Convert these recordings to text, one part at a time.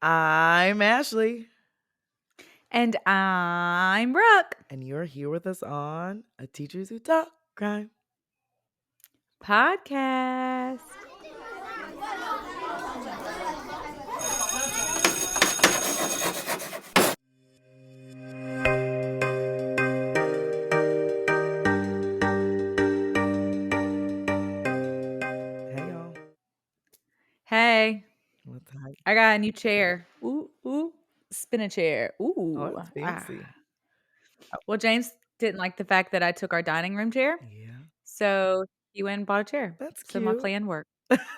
I'm Ashleigh. And I'm Brooke. And you're here with us on A Teachers Who Talk Crime Podcast. Hey, y'all. Hey, What's hype? I got a new chair. Ooh. Spin a chair. Oh, Ooh. that's fancy. Well, James didn't like the fact that I took our dining room chair. Yeah, So he went and bought a chair. that's So my cute. plan worked.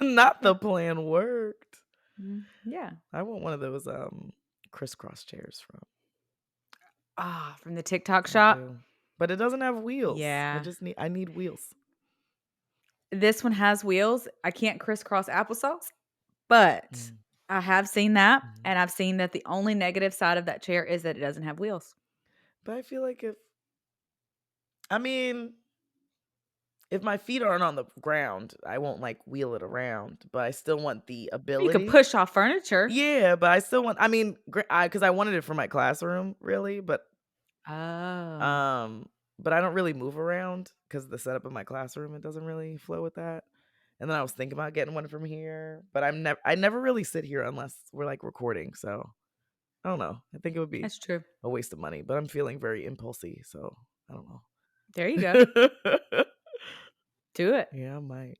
Not Yeah. the plan worked. Yeah. I want one of those crisscross chairs from. From the TikTok I shop. do. But it doesn't have wheels. Yeah. I need wheels. This one has wheels. I can't crisscross applesauce, but I have seen that. Mhm. And I've seen that the only negative side of that chair is that it doesn't have wheels. But I feel like if my feet aren't on the ground, I won't wheel it around, but I still want the You could ability. push off furniture. Yeah, but I still want. Because I wanted it for my classroom, really, Oh. um, but I don't really move around because the setup of my classroom it doesn't really flow with that. And then I was thinking about getting one from here, but I never really sit here unless we're recording. So I don't know. I think it would be That's true. a waste of money, but I'm feeling very impulsive, so I don't There you go. know. Do it. Yeah, I might.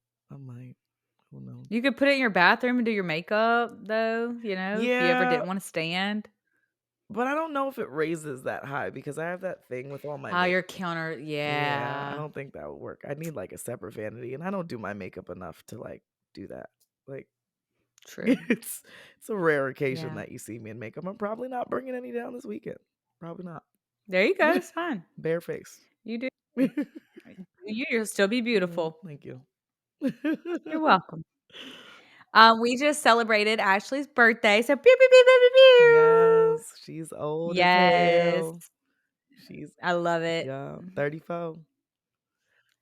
Who knows? You could put it in your bathroom and do your makeup, though, if you ever Yeah, didn't want to stand. but I don't know if it raises that high because I have that thing with all my Oh, makeup. your counter. Yeah, I Yeah. don't think that would work. I need a separate vanity, and I don't do my makeup enough to do that. Like True. it's a rare occasion Yeah. that you see me in makeup. I'm probably not bringing any down this weekend. Probably not. There you go. It's fine. Bare face. You do. You'll still be beautiful. Thank you. You're welcome. We just celebrated Ashley's birthday. So, pew, pew, pew, pew, pew, pew. Yes, she's old as Yes. hell. She's I love it. 34.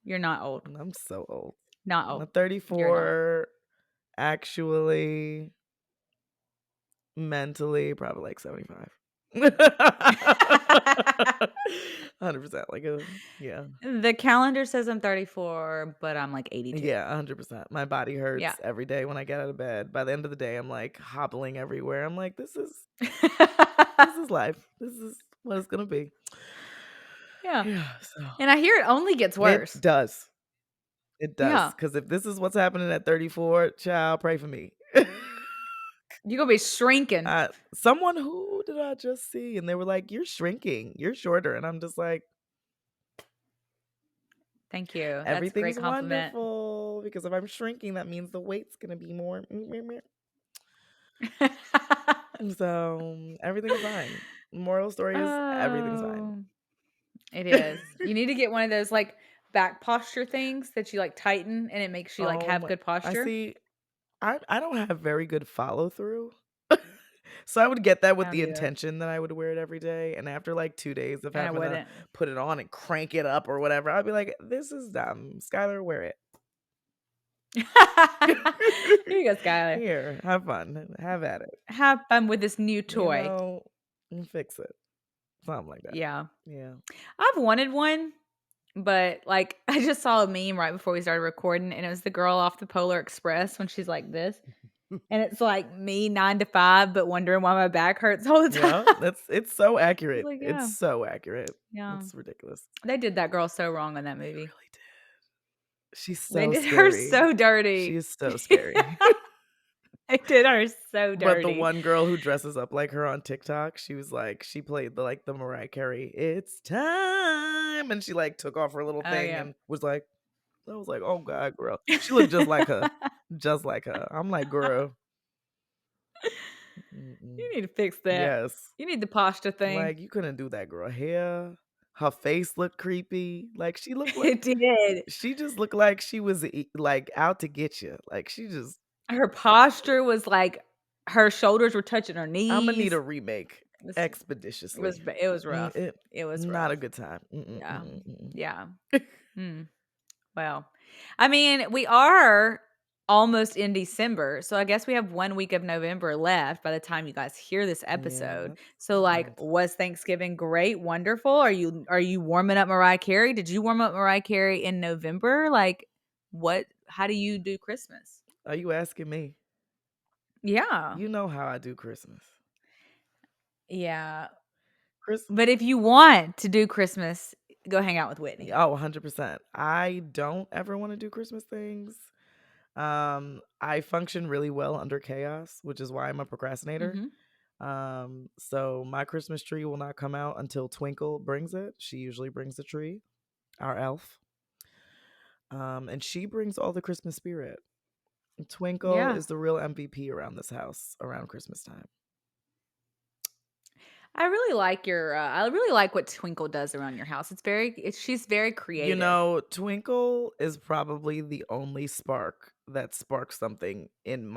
You're not old. I'm so old. Not I'm old. You're not. 34, actually, mentally, probably 75. 100%. Yeah. The calendar says I'm 34, but I'm 82. Yeah, 100%. My body Yeah. hurts every day when I get out of bed. By the end of the day, I'm hobbling everywhere. I'm like, this is life. This is what it's gonna be. Yeah. Yeah. So And I hear it only gets worse. it does. It does. Yeah. Because if this is what's happening at 34, child, pray for me. You're gonna be shrinking. Someone who did I just see? And they were like, "You're shrinking. You're shorter." And I'm just like, Thank you. That's a everything's great compliment. wonderful. Because if I'm shrinking, that means the weight's gonna be more. So everything's fine. Moral story is everything's fine. It is. You need to get one of those back posture things that you tighten and it makes you have good I posture. see. I don't have very good follow through. So I would get that with I don't the either. intention that I would wear it every day. And after 2 days of And I having to wouldn't. put it on and crank it up or whatever, I'd be like, this is dumb. Skylar, wear it. Here you go, Skylar. Here, have fun. Have at it. Have fun with this new toy. And fix it. Something like that. Yeah. Yeah. I've wanted one, but I just saw a meme right before we started recording, and it was the girl off the Polar Express when she's like this. And it's me 9 to 5, but wondering why my back hurts all the time. Yeah, it's so accurate. Yeah. It's so accurate. Yeah. It's ridiculous. They did that girl so wrong in that movie. They really did. She's so They did scary. her so dirty. She is so scary. They did her so dirty. But the one girl who dresses up like her on TikTok, she was she played the Mariah Carey, "It's time," and she took off her little thing and was I was like, oh God, girl. She looked just like her. Just like her. I'm like, girl. You need to fix that. Yes. You need the posture thing. You couldn't do that, girl. Hair, her face looked creepy. She looked It did. She just looked like she was out to get you. She just. Her posture was her shoulders were touching her knees. I'm gonna need a remake expeditiously. It was rough. It was rough. Not a good time. Yeah. Well, I mean, we are almost in December. So I guess we have 1 week of November left by the time you guys hear this Yeah, episode. that's So like, wild. was Thanksgiving great? Wonderful? Are you warming up Mariah Carey? Did you warm up Mariah Carey in November? Like how do you do Christmas? Are you asking me? Yeah. You know how I do Christmas. Yeah. Chris But if you want to do Christmas, go hang out with Whitney. Oh, 100%. I don't ever want to do Christmas things. I function really well under chaos, which is why I'm a procrastinator. Mhm. So my Christmas tree will not come out until Twinkle brings it. She usually brings the tree, our elf. And she brings all the Christmas spirit. Twinkle Yeah. is the real MVP around this house around Christmas time. I really like what Twinkle does around your house. She's very You creative. know, Twinkle is probably the only spark that sparks something in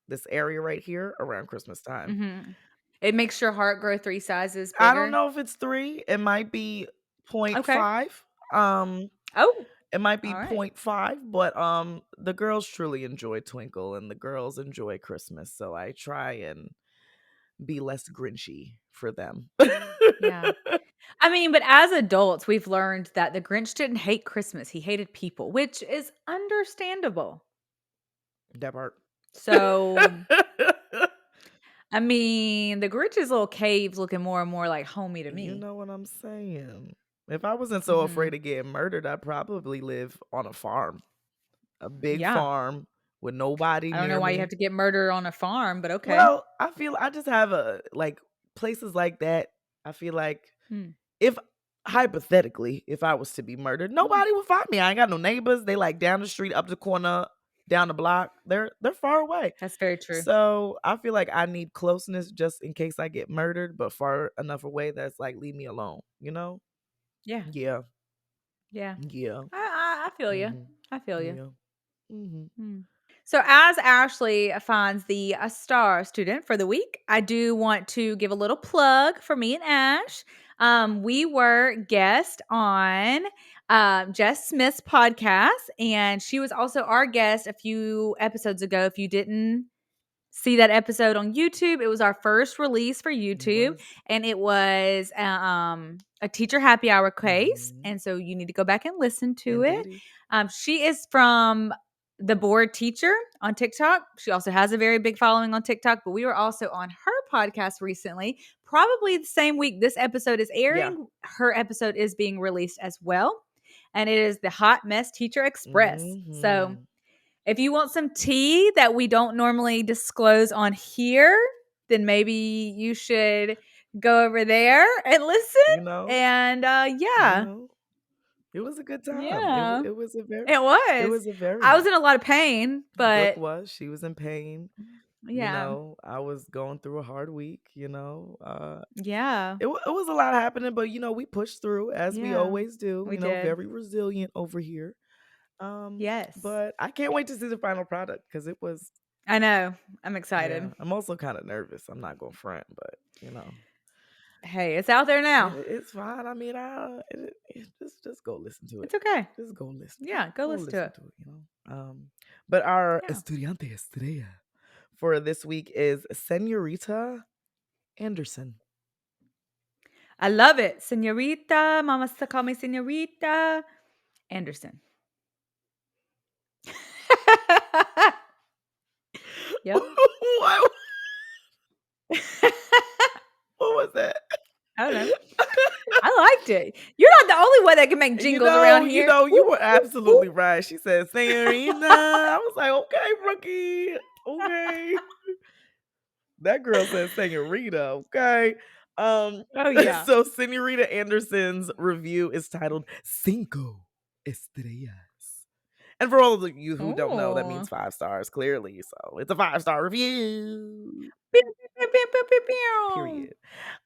this area right here around Christmas time. Mhm. It makes your heart grow 3 sizes I don't bigger. know if it's 3. It might be point Okay. 0.5. Um, Oh, it might be alright. 0.5, but the girls truly enjoy Twinkle and the girls enjoy Christmas, so I try and be less grinchy for them. Yeah. I mean, but as adults, we've learned that the Grinch didn't hate Christmas, he hated people, which is understandable. That part. So, I mean, the Grinch's little cave's looking more and more like homey to You me. know what I'm saying? If I wasn't so afraid Mhm. of getting murdered, I'd probably live on a farm. A big Yeah. farm with nobody I don't know near why you have me. to get murdered on a farm, but okay. Well, I feel I just have a like places like that. I feel like Mm. if hypothetically, if I was to be murdered, Mm. nobody would find me. I ain't got no neighbors. They like down the street, up the corner, down the block. They're far away. That's very true. So I feel like I need closeness just in case I get murdered, but far enough away that's like leave me alone, you know? Yeah. Yeah. Yeah. Yeah. I feel you. Mhm. I feel you. Yeah. Mhm. Hmm. So, as Ashleigh finds the star student for the week, I do want to give a little plug for me and Ash. We were guest on Jess Smith's podcast, and she was also our guest a few episodes ago. If you didn't see that episode on YouTube, it was our first release for It YouTube, was. and it was a teacher happy hour case. Mhm. And so you need to go back and listen to it. Indeedy. She is from the Bored Teacher on TikTok. She also has a very big following on TikTok, but we were also on her podcast recently, probably the same week this episode is Yeah. airing. Her episode is being released as well. And it is the Hot Mess Teacher Express. So Mhm. if you want some tea that we don't normally disclose on here, then maybe you should go over there and listen. You know? And You yeah, know? It was a good time. yeah, It was a very it it was. was a very I was nice. in a lot of pain, Brooke but was. She was in pain. You yeah, know, I was going through a hard week, you know. yeah, It was a lot happening, but we pushed through as we yeah, always do. we did. Very resilient over here. Yes, But I can't wait to see the final product because it was. I know. I'm Yeah, excited. I'm also kind of nervous. I'm not gonna front, but Hey, it's out there now. it's fine. I mean, just go listen to it. It's okay. Just go listen. Yeah, go Go listen to listen it. to it. But our Yeah, estudiante estrella for this week is Senorita Anderson. I love it, Senorita. Mama used to call me Senorita Anderson. Yep. what, what was that? I don't know. I liked it. You're not the only one that can make jingles around here. You were Ooh, ooh. absolutely right. She said, Senorita. I was like, okay, Brookie. Okay. That girl said Senorita. Okay. Oh, yeah. So Senorita Anderson's review is titled Cinco Estrellas. And for all of you who don't know, that Oh. means 5 stars, clearly. So it's a 5-star review. Pew, pew, pew, pew, pew, pew. Period.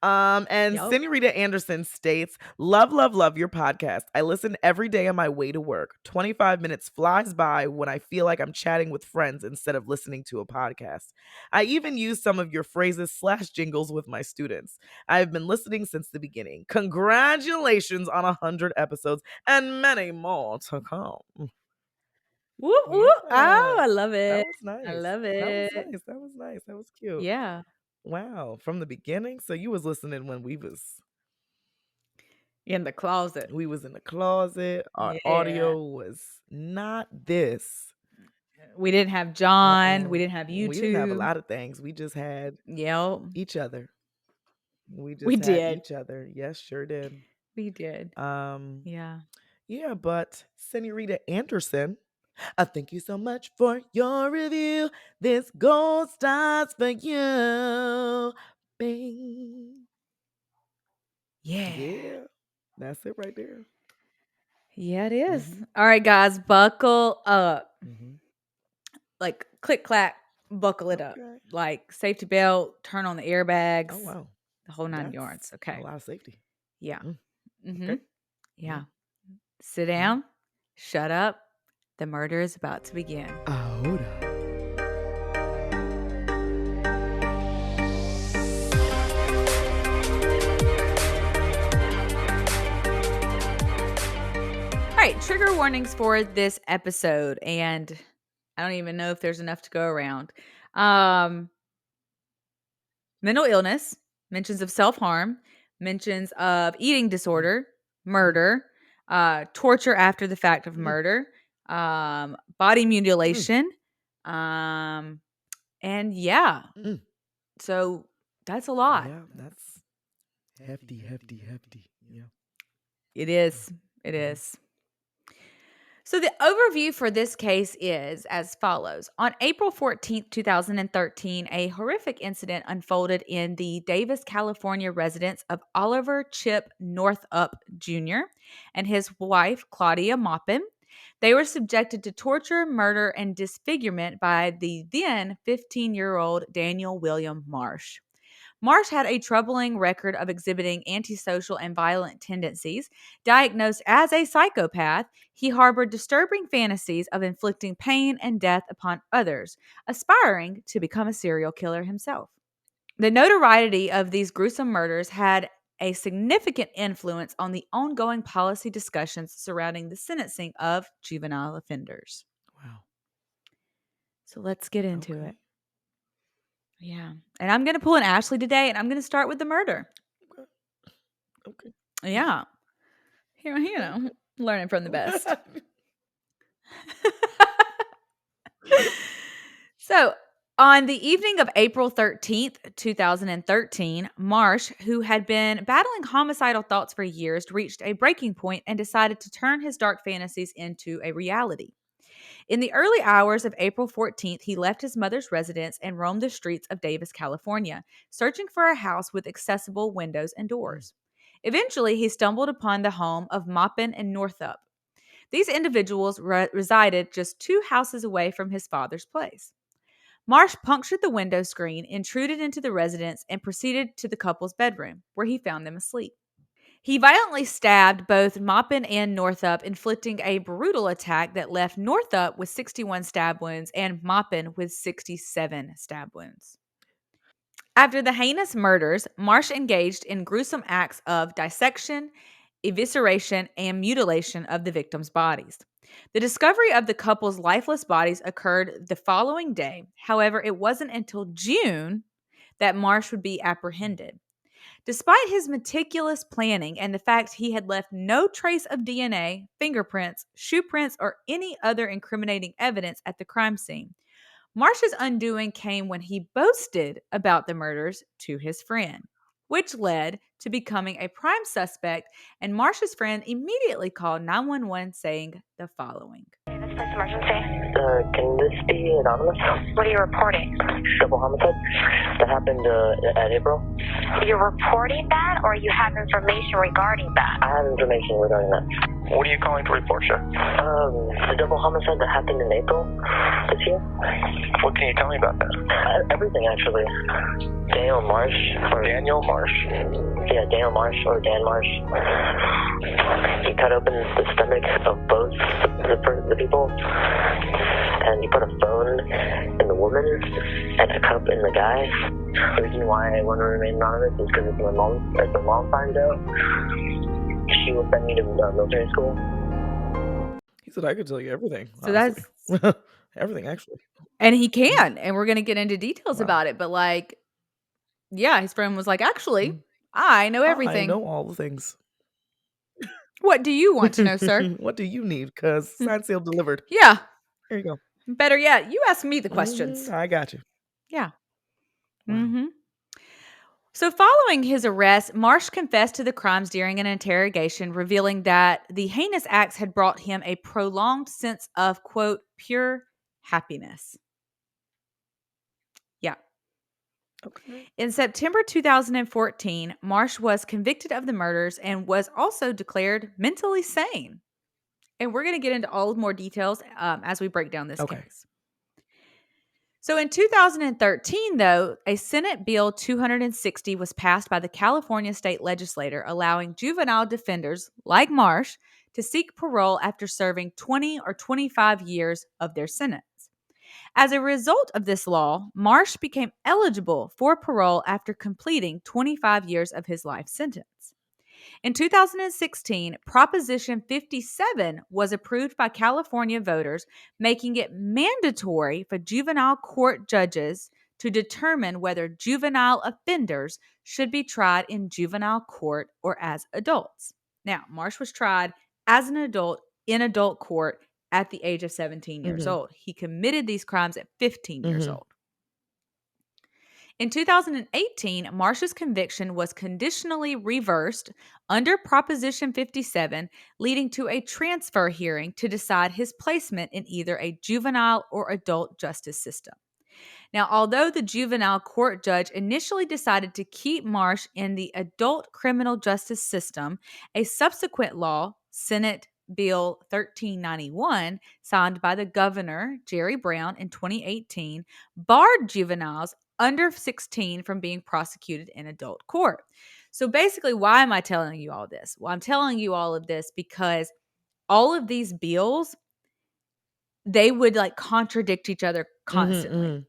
And Yup. Senorita Anderson states, love, love, love your podcast. I listen every day on my way to work. 25 minutes flies by when I feel like I'm chatting with friends instead of listening to a podcast. I even use some of your phrases / jingles with my students. I have been listening since the beginning. Congratulations on 100 episodes and many more to come. Whoop, whoop. Oh, Yeah. I love That it. was I nice. love That was it. nice. That was nice. That was cute. Yeah. Wow. From the beginning? So you was listening when we was In the closet. in the closet. Our Yeah. audio was not this. We didn't have John. We Uh-uh. didn't have We didn't have a YouTube. lot of things. We just had Yep. each other. We We just had did. each other. Yes, sure did. We did. Um, Yeah. yeah, but Senorita Anderson, I thank you so much for your review. This gold star's for you. Bing. Yeah. Yeah, that's it right there. Yeah, it is. Mhm. All right, guys, buckle up. Mhm. Like click clack, buckle it up. Okay. Like safety belt, turn on the airbags, Oh wow, the whole 9 that's yards. a Okay. lot of safety. Yeah. Mm. Mm-hmm. Okay. Yeah. Mm. Sit down. Shut up. The murder is about to begin. Ahora. All right, trigger warnings for this episode, and I don't even know if there's enough to go around. Mental illness, mentions of self-harm, mentions of eating disorder, murder, torture after the fact of murder, body mutilation, and yeah. Mm. So that's a lot. Yeah, that's hefty. Yeah. It is. It is. So the overview for this case is as follows. On April 14th, 2013, a horrific incident unfolded in the Davis, California residence of Oliver Chip Northup Jr. and his wife, Claudia Maupin. They were subjected to torture, murder, and disfigurement by the then 15-year-old Daniel William Marsh. Marsh had a troubling record of exhibiting antisocial and violent tendencies. Diagnosed as a psychopath, he harbored disturbing fantasies of inflicting pain and death upon others, aspiring to become a serial killer himself. The notoriety of these gruesome murders had a significant influence on the ongoing policy discussions surrounding the sentencing of juvenile offenders. Wow. So let's get into Okay. it. Yeah. And I'm going to pull an Ashleigh today, and I'm going to start with the murder. Okay. Yeah. Here, Okay. learning from the best. So, on the evening of April 13th, 2013, Marsh, who had been battling homicidal thoughts for years, reached a breaking point and decided to turn his dark fantasies into a reality. In the early hours of April 14th, he left his mother's residence and roamed the streets of Davis, California, searching for a house with accessible windows and doors. Eventually, he stumbled upon the home of Maupin and Northup. These individuals resided just 2 houses away from his father's place. Marsh punctured the window screen, intruded into the residence, and proceeded to the couple's bedroom, where he found them asleep. He violently stabbed both Maupin and Northup, inflicting a brutal attack that left Northup with 61 stab wounds and Maupin with 67 stab wounds. After the heinous murders, Marsh engaged in gruesome acts of dissection, evisceration, and mutilation of the victims' bodies. The discovery of the couple's lifeless bodies occurred the following day. However, it wasn't until June that Marsh would be apprehended. Despite his meticulous planning and the fact he had left no trace of DNA, fingerprints, shoe prints, or any other incriminating evidence at the crime scene, Marsh's undoing came when he boasted about the murders to his friend, which led to becoming a prime suspect, and Marsh's friend immediately called 911 saying the following. This place emergency. Can this be anonymous? What are you reporting? Double homicide that happened at April. You're reporting that, or you have information regarding that? I have information regarding that. What are you calling to report, sir? The double homicide that happened in April this year. What can you tell me about that? Everything, actually. Daniel Marsh. Yeah, Daniel Marsh or Dan Marsh. He cut open the stomach of both the people, and he put a phone in the woman and a cup in the guy. The reason why I want to remain anonymous is because if my mom finds out, she will send me to military school. He said I could tell you everything. So that's Everything, actually. And he can, and we're gonna get into details about it, but, like, yeah, his friend was like, "Actually, I know everything." I know all the things. "What do you want to know, sir?" What do you need? 'Cause signed, sealed, delivered. Yeah. Here you go. Better yet, you ask me the questions. I got you. Yeah. Wow. Mhm. So, following his arrest, Marsh confessed to the crimes during an interrogation, revealing that the heinous acts had brought him a prolonged sense of, quote, pure happiness. Yeah. Okay. In September 2014, Marsh was convicted of the murders and was also declared mentally sane. And we're going to get into all more details as we break down this case. So in 2013, though, a Senate Bill 260 was passed by the California state legislature, allowing juvenile defenders like Marsh to seek parole after serving 20 or 25 years of their sentence. As a result of this law, Marsh became eligible for parole after completing 25 years of his life sentence. In 2016, Proposition 57 was approved by California voters, making it mandatory for juvenile court judges to determine whether juvenile offenders should be tried in juvenile court or as adults. Now, Marsh was tried as an adult in adult court at the age of 17 years old. He committed these crimes at 15 years old. In 2018, Marsh's conviction was conditionally reversed under Proposition 57, leading to a transfer hearing to decide his placement in either a juvenile or adult justice system. Now, although the juvenile court judge initially decided to keep Marsh in the adult criminal justice system, a subsequent law, Senate Bill 1391, signed by the governor, Jerry Brown, in 2018, barred juveniles under 16 from being prosecuted in adult court. So basically, why am I telling you all this? Well, I'm telling you all of this because all of these bills, they would like contradict each other constantly.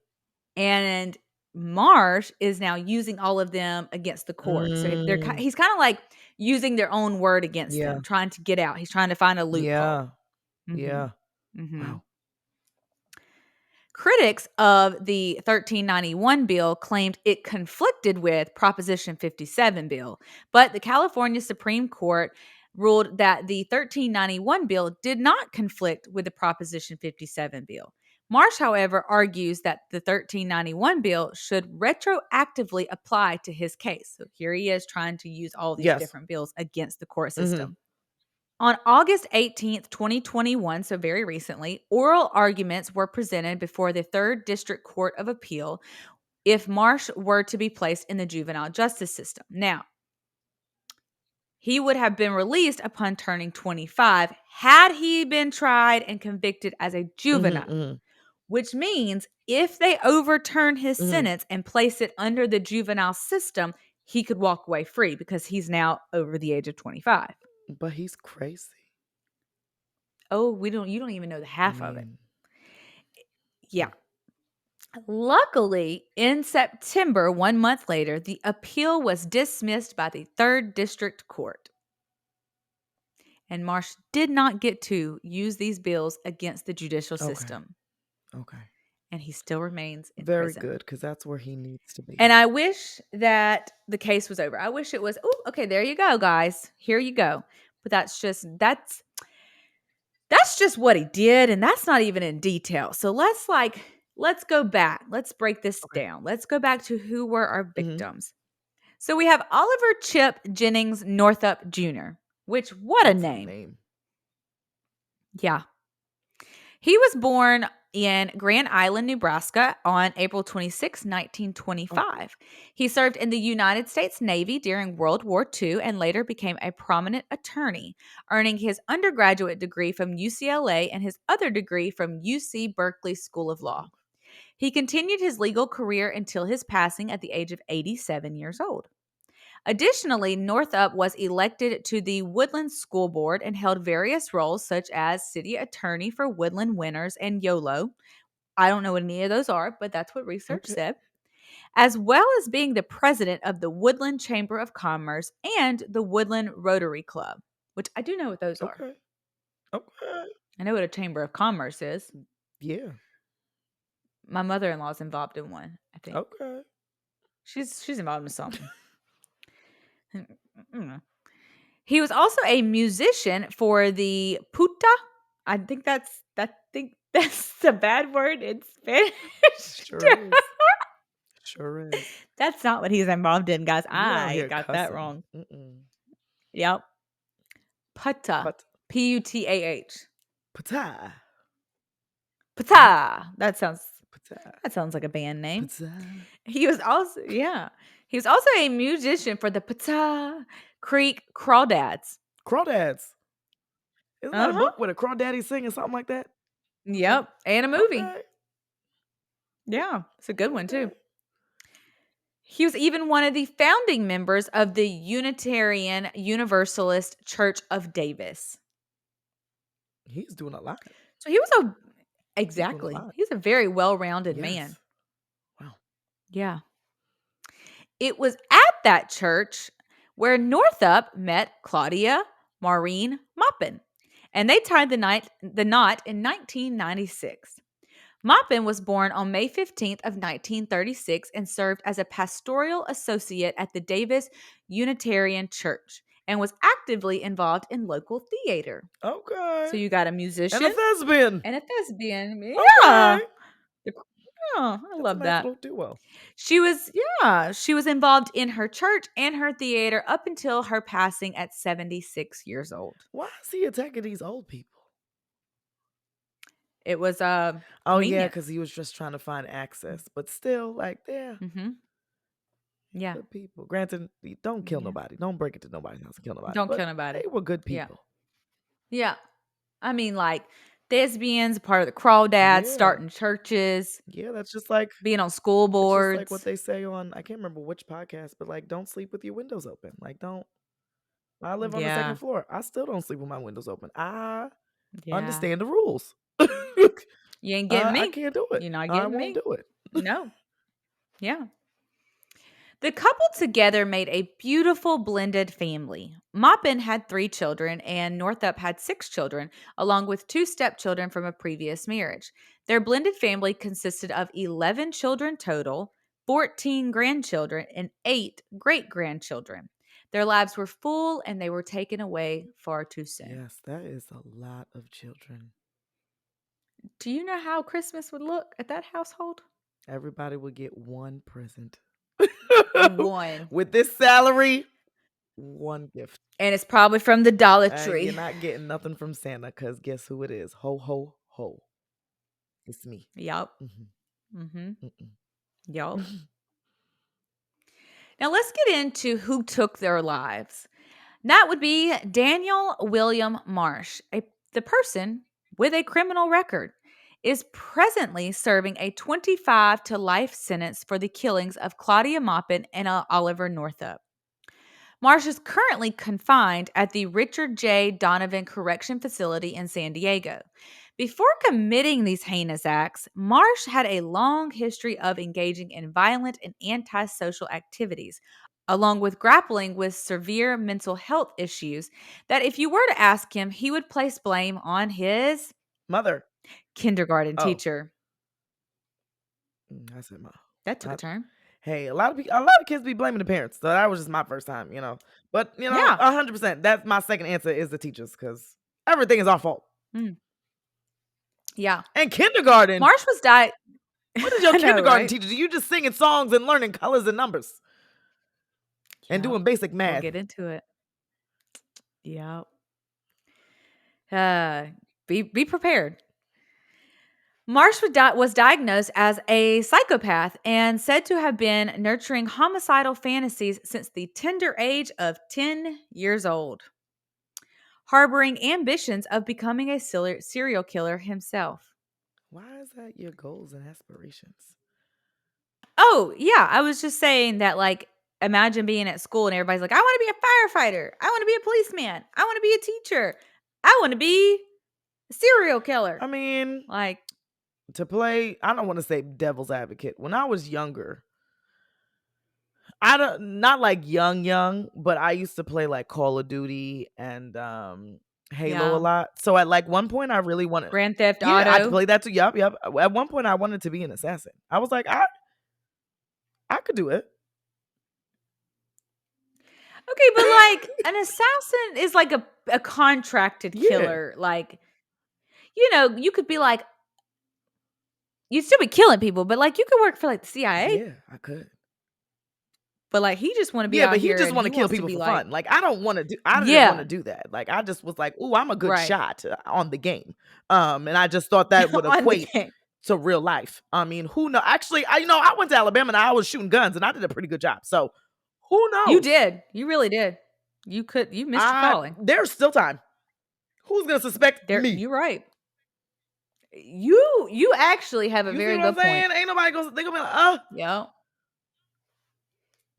And Marsh is now using all of them against the court. So he's kind of like using their own word against them, trying to get out. He's trying to find a loophole. Yeah. Wow. Critics of the 1391 bill claimed it conflicted with Proposition 57 bill, but the California Supreme Court ruled that the 1391 bill did not conflict with the Proposition 57 bill. Marsh, however, argues that the 1391 bill should retroactively apply to his case. So here he is trying to use all these different bills against the court system. On August 18th, 2021, so very recently, oral arguments were presented before the 3rd District Court of Appeal if Marsh were to be placed in the juvenile justice system. Now, he would have been released upon turning 25 had he been tried and convicted as a juvenile, which means if they overturn his sentence and place it under the juvenile system, he could walk away free because he's now over the age of 25. But he's crazy. Oh, you don't even know the half of it. Yeah. Luckily, in September, 1 month later, the appeal was dismissed by the 3rd District Court. And Marsh did not get to use these bills against the judicial system. Okay. And he still remains in Very prison. good, because that's where he needs to be. And I wish that the case was over. I wish it was, oh, okay, there you go, guys. Here you go. But that's just what he did, and that's not even in detail. So let's go back. Let's break this down. Let's go back to who were our victims. So we have Oliver Chip Jennings Northup Jr., which, what a name. Yeah. He was born in Grand Island, Nebraska on April 26, 1925. He served in the United States Navy during World War II and later became a prominent attorney, earning his undergraduate degree from UCLA and his other degree from UC Berkeley School of Law. He continued his legal career until his passing at the age of 87 years old. Additionally, Northup was elected to the Woodland School Board and held various roles such as city attorney for Woodland Winters and YOLO. I don't know what any of those are, but that's what research said. As well as being the president of the Woodland Chamber of Commerce and the Woodland Rotary Club, which I do know what those are. Okay. I know what a Chamber of Commerce is. Yeah. My mother-in-law is involved in one, I think. Okay. She's involved in something. He was also a musician for the puta. I think that's a bad word in Spanish. Sure is. Sure is. That's not what he's involved in, guys. You out I here got that cussing. wrong. Mm-mm. Yep. Puta. P-U-T-A-H. Pata. Pata. That sounds like a band name. Pata. He was also a musician for the Pata Creek Crawdads. Crawdads. Isn't that a book with a crawdaddy singing something like that? Yep, and a movie. Okay. Yeah, it's a good one too. He was even one of the founding members of the Unitarian Universalist Church of Davis. He's doing a lot. So he was he's a very well-rounded man. Wow. Yeah. It was at that church where Northup met Claudia Maureen Maupin, and they tied the knot in 1996. Maupin was born on May 15th of 1936 and served as a pastoral associate at the Davis Unitarian Church and was actively involved in local theater. Okay. So you got a musician and a thespian. Yeah. Okay. Oh, I love that. Little duo. She was involved in her church and her theater up until her passing at 76 years old. Why is he attacking these old people? It was yeah, because he was just trying to find access, but still, like, yeah, good people. Granted, don't kill nobody. Don't break it to nobody's house and kill nobody. Don't kill nobody. They were good people. Yeah. I mean, like, thespians, part of the crawdads, starting churches. Yeah, that's just like being on school boards. Just like what they say on, I can't remember which podcast, but like, don't sleep with your windows open. Like, don't. I live on the second floor. I still don't sleep with my windows open. I understand the rules. You ain't getting me. I can't do it. You're not getting me. I won't do it. No. Yeah. The couple together made a beautiful blended family. Maupin had 3 children and Northup had 6 children, along with 2 stepchildren from a previous marriage. Their blended family consisted of 11 children total, 14 grandchildren, and 8 great-grandchildren. Their lives were full and they were taken away far too soon. Yes, that is a lot of children. Do you know how Christmas would look at that household? Everybody would get one present. One. With this salary, one gift. And it's probably from the Dollar Tree. You're not getting nothing from Santa because guess who it is? Ho, ho, ho. It's me. Yup. Mm-hmm. Yup. Now let's get into who took their lives. That would be Daniel William Marsh, the person with a criminal record, is presently serving a 25 to life sentence for the killings of Claudia Maupin and Oliver Northup. Marsh is currently confined at the Richard J. Donovan Correctional Facility in San Diego. Before committing these heinous acts, Marsh had a long history of engaging in violent and antisocial activities, along with grappling with severe mental health issues that if you were to ask him, he would place blame on his mother. Kindergarten teacher. I said mom. That took a turn. Hey, a lot of kids be blaming the parents. So that was just my first time, But 100%. That's my second answer is the teachers because everything is our fault. Yeah. And kindergarten. Marsh was What is your kindergarten teacher? Do you just singing songs and learning colors and numbers? And doing basic math. We'll get into it. Yeah. Be prepared. Marsh was diagnosed as a psychopath and said to have been nurturing homicidal fantasies since the tender age of 10 years old, harboring ambitions of becoming a serial killer himself. Why is that your goals and aspirations? Oh, yeah. I was just saying that, like, imagine being at school and everybody's like, I want to be a firefighter. I want to be a policeman. I want to be a teacher. I want to be a serial killer. I mean, like, to play, I don't want to say devil's advocate. When I was younger, not like young, but I used to play like Call of Duty and Halo a lot. So at like one point I really wanted Grand Theft I Auto. played that too. Yep. At one point I wanted to be an assassin. I was like, I could do it. Okay, but like an assassin is like a contracted Yeah. killer. Like, you could be like, you'd still be killing people, but like you could work for like the CIA. Yeah, I could. But like he just want to be Yeah, out but he here just and want to he kill wants to people be for like, fun. Like I didn't want to do that. Like I just was like, "Ooh, I'm a good Right. shot on the game." And I just thought that would On the equate game. to real life. I mean, who knows? Actually, I went to Alabama and I was shooting guns and I did a pretty good job. So, who knows? You did. You really did. You missed your calling. There's still time. Who's gonna suspect me? You're right. You actually have a You very see what good I'm saying? point. Ain't nobody gonna be like, Yeah.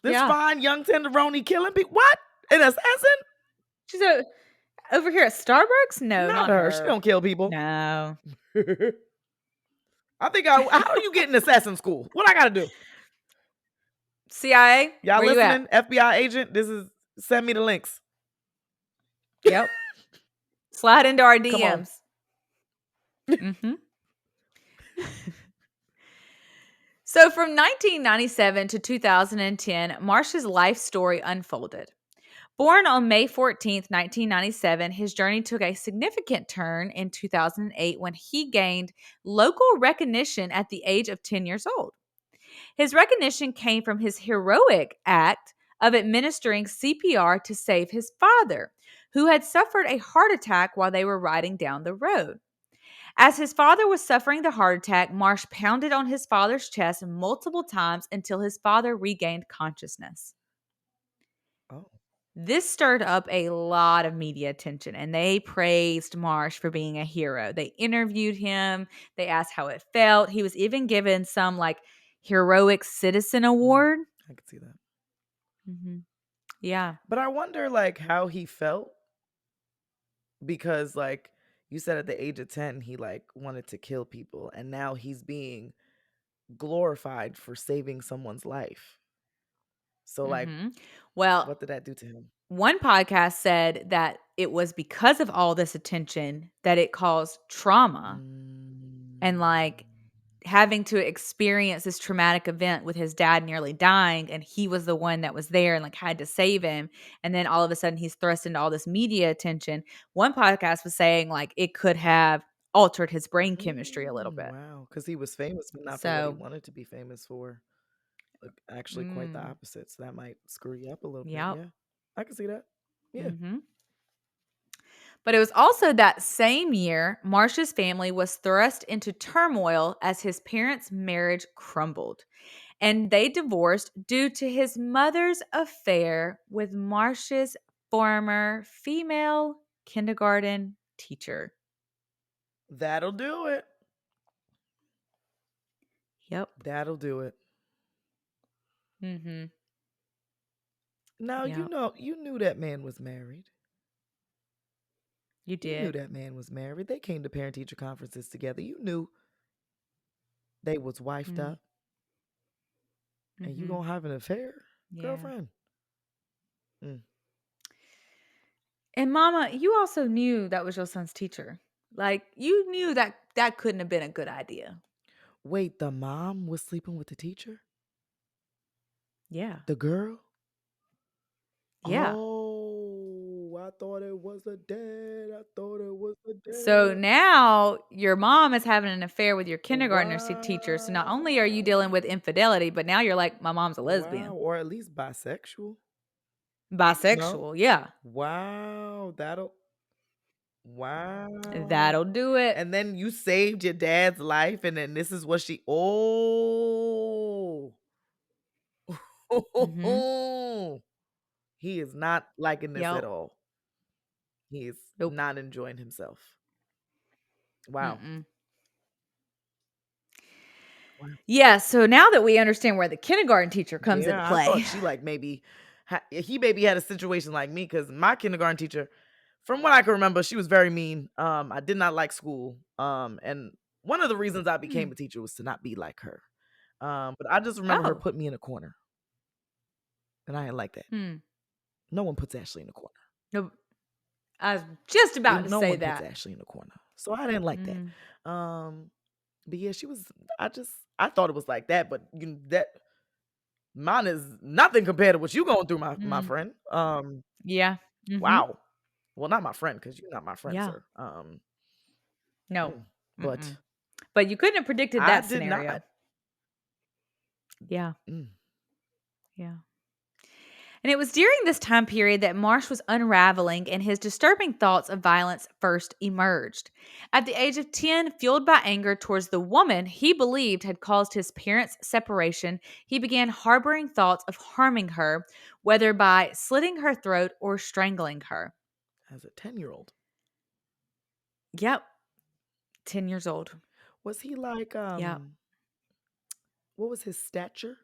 this Yeah. fine young tenderoni killing people. What? An assassin? She's over here at Starbucks? No, not her. She don't kill people. No. I think how do you get in assassin school? What I gotta do? CIA? Y'all Where listening? you at? FBI agent, send me the links. Yep. Slide into our Come on. DMs. Mm-hmm. So from 1997 to 2010, Marsh's life story unfolded. Born on May 14th, 1997, his journey took a significant turn in 2008 when he gained local recognition at the age of 10 years old. His recognition came from his heroic act of administering CPR to save his father, who had suffered a heart attack while they were riding down the road. As his father was suffering the heart attack, Marsh pounded on his father's chest multiple times until his father regained consciousness. Oh. This stirred up a lot of media attention, and they praised Marsh for being a hero. They interviewed him. They asked how it felt. He was even given some like heroic citizen award. I could see that. Mm-hmm. Yeah. But I wonder like how he felt, because like you said at the age of 10 he like wanted to kill people, and now he's being glorified for saving someone's life. So like, well, what did that do to him? One podcast said that it was because of all this attention that it caused trauma, and like having to experience this traumatic event with his dad nearly dying, and he was the one that was there and like had to save him, and then all of a sudden he's thrust into all this media attention. One podcast was saying like it could have altered his brain chemistry a little bit. Wow, because he was famous, but not for what he wanted to be famous for. Like, actually quite the opposite. So that might screw you up a little bit. Yeah, I can see that. Yeah. But it was also that same year, Marsh's family was thrust into turmoil as his parents' marriage crumbled, and they divorced due to his mother's affair with Marsh's former female kindergarten teacher. That'll do it. Yep. That'll do it. Now, you knew that man was married. You did. You knew that man was married. They came to parent-teacher conferences together. You knew they was wifed up. And you gonna have an affair, girlfriend? And Mama, you also knew that was your son's teacher. Like, you knew that that couldn't have been a good idea. Wait, the mom was sleeping with the teacher? Yeah. The girl? Yeah. Oh, I thought it was a dad. So now your mom is having an affair with your kindergartner teacher. So not only are you dealing with infidelity, but now you're like, my mom's a lesbian. Wow, or at least bisexual. Bisexual, yeah. Wow, that'll do it. And then you saved your dad's life, and then this is what she He is not liking this at all. He is not enjoying himself. Wow. Yeah, so now that we understand where the kindergarten teacher comes into play. I thought she like he maybe had a situation like me, because my kindergarten teacher, from what I can remember, she was very mean. I did not like school. And one of the reasons I became a teacher was to not be like her. But I just remember her put me in a corner. And I didn't like that. No one puts Ashleigh in a corner. No. I was just about to no say one that. puts Ashleigh in the corner. So I didn't like that. But yeah, she was, I thought it was like that, but that mine is nothing compared to what you going through, my friend. Yeah. Wow. Well, not my friend, because you're not my friend, Yeah. sir. No. But But you couldn't have predicted I that did scenario. not. Yeah. Yeah. And it was during this time period that Marsh was unraveling and his disturbing thoughts of violence first emerged. At the age of 10, fueled by anger towards the woman he believed had caused his parents' separation, he began harboring thoughts of harming her, whether by slitting her throat or strangling her. As a 10-year-old. Yep. 10 years old. Was he like, Yeah. what was his stature,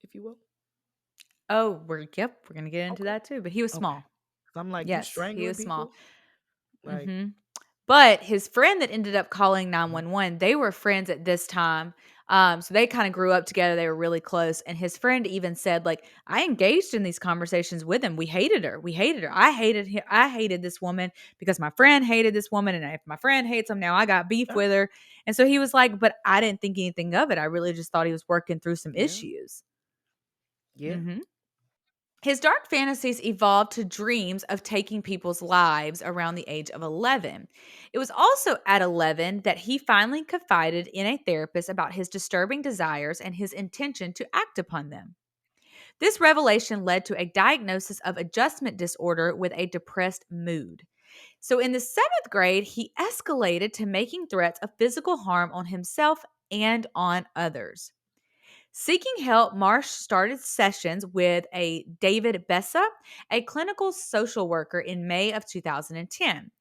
if you will? Oh, we're going to get into that too, but he was small. Okay. I'm like, you Yes, he strangling was small. people? Like, But his friend that ended up calling 911, they were friends at this time. So they kind of grew up together. They were really close. And his friend even said, like, I engaged in these conversations with him. We hated her. We hated her. I hated him. I hated this woman because my friend hated this woman. And if my friend hates him, now I got beef with her. And so he was like, but I didn't think anything of it. I really just thought he was working through some issues. Yeah. His dark fantasies evolved to dreams of taking people's lives around the age of 11. It was also at 11 that he finally confided in a therapist about his disturbing desires and his intention to act upon them. This revelation led to a diagnosis of adjustment disorder with a depressed mood. So in the 7th grade, he escalated to making threats of physical harm on himself and on others. Seeking help, Marsh started sessions with a David Bessa, a clinical social worker, in May of 2010.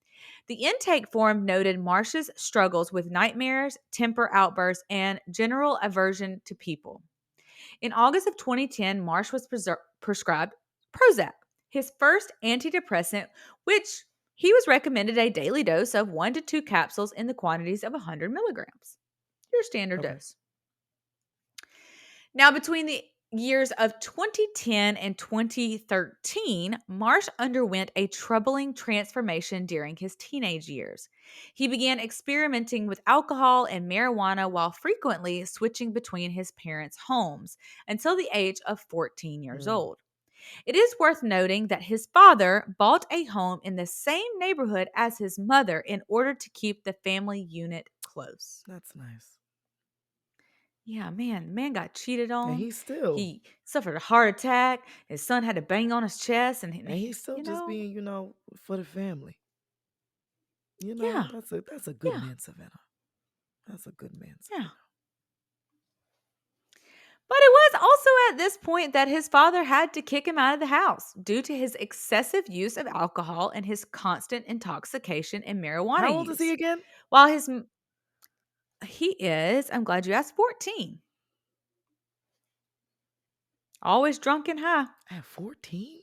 The intake form noted Marsh's struggles with nightmares, temper outbursts, and general aversion to people. In August of 2010, Marsh was prescribed Prozac, his first antidepressant, which he was recommended a daily dose of 1 to 2 capsules in the quantities of 100 milligrams. Your standard dose. Now, between the years of 2010 and 2013, Marsh underwent a troubling transformation during his teenage years. He began experimenting with alcohol and marijuana while frequently switching between his parents' homes until the age of 14 years old. It is worth noting that his father bought a home in the same neighborhood as his mother in order to keep the family unit close. That's nice. Yeah, man got cheated on. And He suffered a heart attack. His son had to bang on his chest, and he's still just being, for the family. Yeah, that's a good man, Savannah. That's a good man, Savannah. Yeah. But it was also at this point that his father had to kick him out of the house due to his excessive use of alcohol and his constant intoxication and marijuana How old is he again? While he is, I'm glad you asked, 14. Always drunk and high. At 14?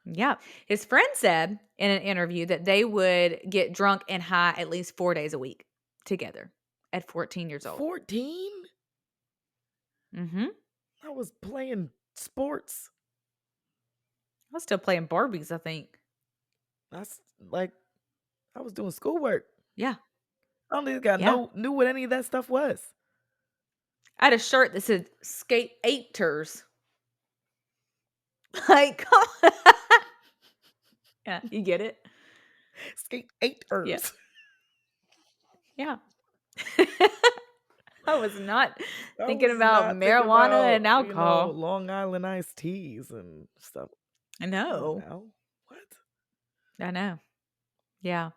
Yeah. His friend said in an interview that they would get drunk and high at least 4 days a week together at 14 years old. 14? I was playing sports. I was still playing Barbies, I think. That's like, I was doing schoolwork. Yeah. I don't think I knew what any of that stuff was. I had a shirt that said Skate 8ers. Like, yeah, you get it? Skate 8ers. Yeah. I was not thinking was about not marijuana and alcohol. Long Island iced teas and stuff. I know. What? I know. Yeah.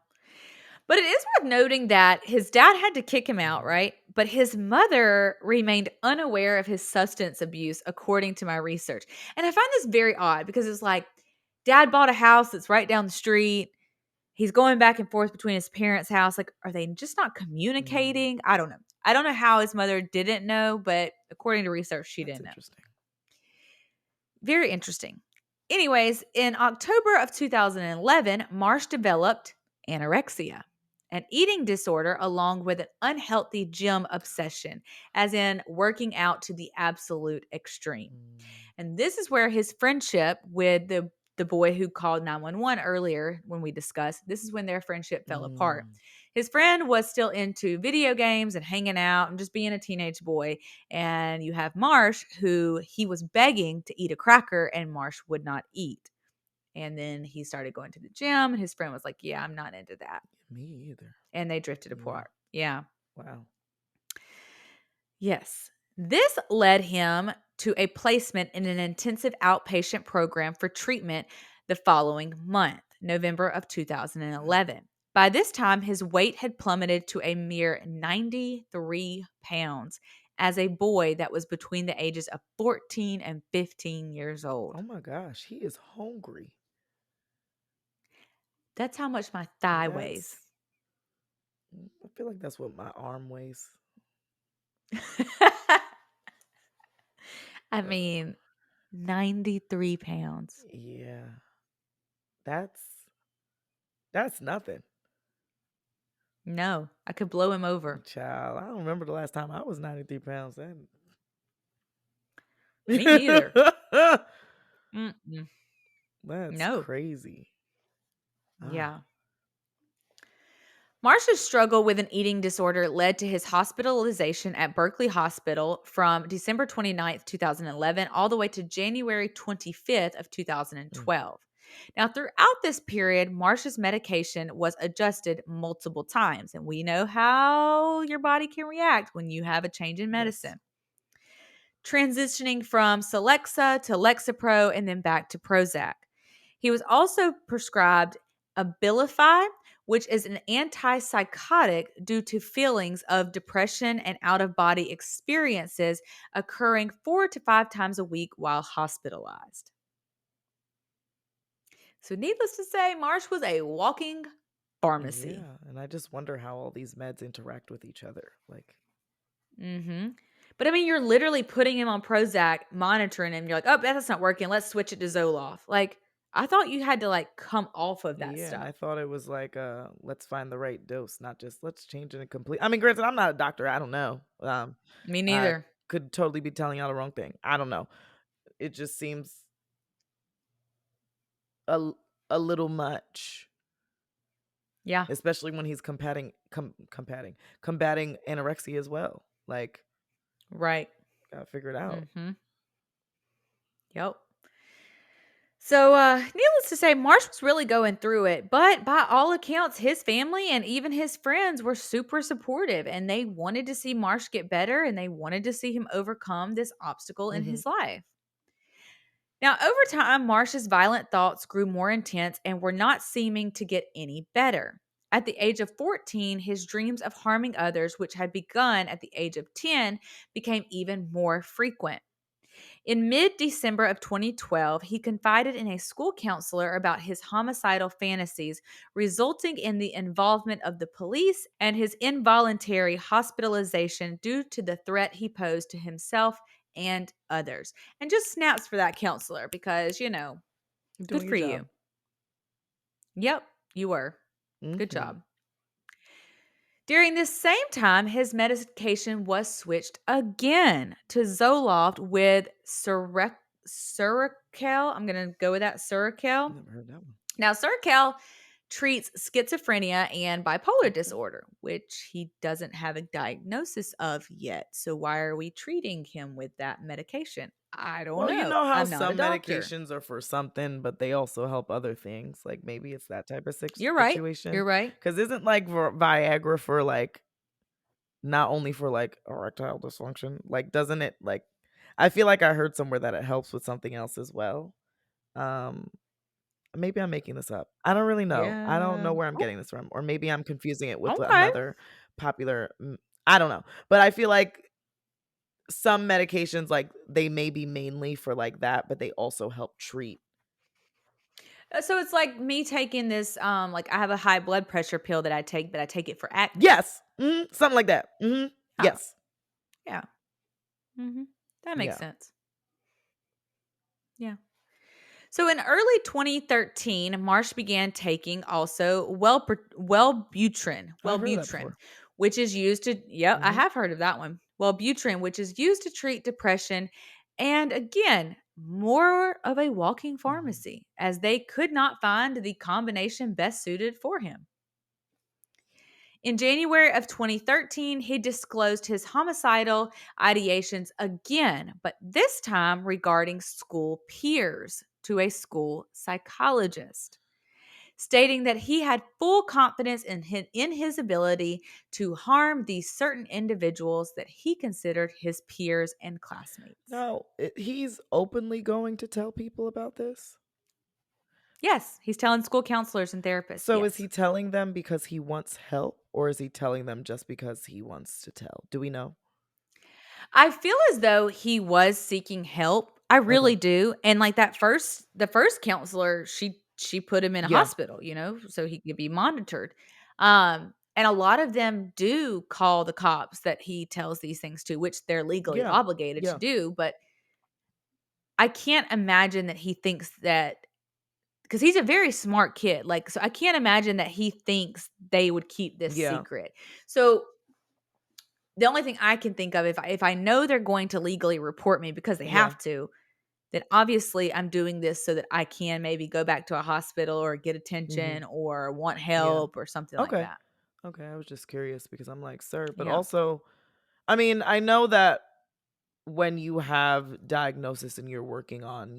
But it is worth noting that his dad had to kick him out, right? But his mother remained unaware of his substance abuse, according to my research. And I find this very odd because it's like, dad bought a house that's right down the street. He's going back and forth between his parents' house. Like, are they just not communicating? I don't know. I don't know how his mother didn't know, but according to research, she didn't know. Interesting. Very interesting. Anyways, in October of 2011, Marsh developed anorexia, an eating disorder along with an unhealthy gym obsession, as in working out to the absolute extreme. And this is where his friendship with the the boy who called 911 earlier when we discussed, this is when their friendship fell apart. His friend was still into video games and hanging out and just being a teenage boy. And you have Marsh, who he was begging to eat a cracker, and Marsh would not eat. And then he started going to the gym, and his friend was like, yeah, I'm not into that. Me either. And they drifted apart. Yeah. Wow. Yes. This led him to a placement in an intensive outpatient program for treatment the following month, November of 2011. By this time, his weight had plummeted to a mere 93 pounds as a boy that was between the ages of 14 and 15 years old. Oh my gosh, he is hungry. That's how much my thigh weighs. I feel like that's what my arm weighs. I mean, 93 pounds. Yeah. That's nothing. No, I could blow him over. Child, I don't remember the last time I was 93 pounds. Me neither. That's crazy. Yeah. Marsh's struggle with an eating disorder led to his hospitalization at Berkeley Hospital from December 29th, 2011, all the way to January 25th of 2012. Now, throughout this period, Marsh's medication was adjusted multiple times, and we know how your body can react when you have a change in medicine. Transitioning from Celexa to Lexapro and then back to Prozac. He was also prescribed Abilify, which is an antipsychotic due to feelings of depression and out-of-body experiences occurring 4 to 5 times a week while hospitalized. So needless to say, Marsh was a walking pharmacy. Yeah, and I just wonder how all these meds interact with each other. But I mean, you're literally putting him on Prozac, monitoring him. You're like, oh, that's not working. Let's switch it to Zoloft. Like, I thought you had to come off of that stuff. Yeah, I thought it was let's find the right dose, not just let's change it complete. I mean, granted, I'm not a doctor. I don't know. Me neither. I could totally be telling y'all the wrong thing. I don't know. It just seems a little much. Yeah. Especially when he's combating anorexia as well. Right. Gotta figure it out. Yep. So, needless to say, Marsh was really going through it, but by all accounts, his family and even his friends were super supportive, and they wanted to see Marsh get better, and they wanted to see him overcome this obstacle in his life. Now, over time, Marsh's violent thoughts grew more intense and were not seeming to get any better. At the age of 14, his dreams of harming others, which had begun at the age of 10, became even more frequent. In mid-December of 2012, he confided in a school counselor about his homicidal fantasies, resulting in the involvement of the police and his involuntary hospitalization due to the threat he posed to himself and others. And just snaps for that counselor because, good for you. Yep, you were. Good job. During this same time, his medication was switched again to Zoloft with Seroquel. I'm going to go with that, Seroquel. Never heard that one. Now, Seroquel treats schizophrenia and bipolar disorder, which he doesn't have a diagnosis of yet. So why are we treating him with that medication? I don't know. Well, you know how I'm not some a doctor. medications are for something, but they also help other things. Like maybe it's that type of You're right. situation. You're right. Because isn't Viagra for not only for erectile dysfunction? Doesn't it I feel like I heard somewhere that it helps with something else as well. Maybe I'm making this up. I don't really know. I don't know where I'm getting this from. Or maybe I'm confusing it with another popular, I don't know. But I feel like some medications, they may be mainly for that, but they also help treat. So it's like me taking this, I have a high blood pressure pill that I take, but I take it for acne. Yes. Something like that. Yes. Yeah. That makes sense. Yeah. So in early 2013, Marsh began taking also Wellbutrin, which is used to, I have heard of that one. Wellbutrin, which is used to treat depression. And again, more of a walking pharmacy, as they could not find the combination best suited for him. In January of 2013, he disclosed his homicidal ideations again, but this time regarding school peers to a school psychologist, stating that he had full confidence in his ability to harm these certain individuals that he considered his peers and classmates. Now, he's openly going to tell people about this? Yes, he's telling school counselors and therapists. So yes. Is he telling them because he wants help, or is he telling them just because he wants to tell? Do we know? I feel as though he was seeking help. I really do. And like the first counselor, she put him in a hospital, so he could be monitored. And a lot of them do call the cops that he tells these things to, which they're legally obligated to do. But I can't imagine that he thinks that, because he's a very smart kid. Like, so I can't imagine that he thinks they would keep this secret. So the only thing I can think of, if I know they're going to legally report me because they have to, then obviously I'm doing this so that I can maybe go back to a hospital or get attention or want help or something like that. Okay, I was just curious because I'm like, sir, but also, I mean, I know that when you have diagnosis and you're working on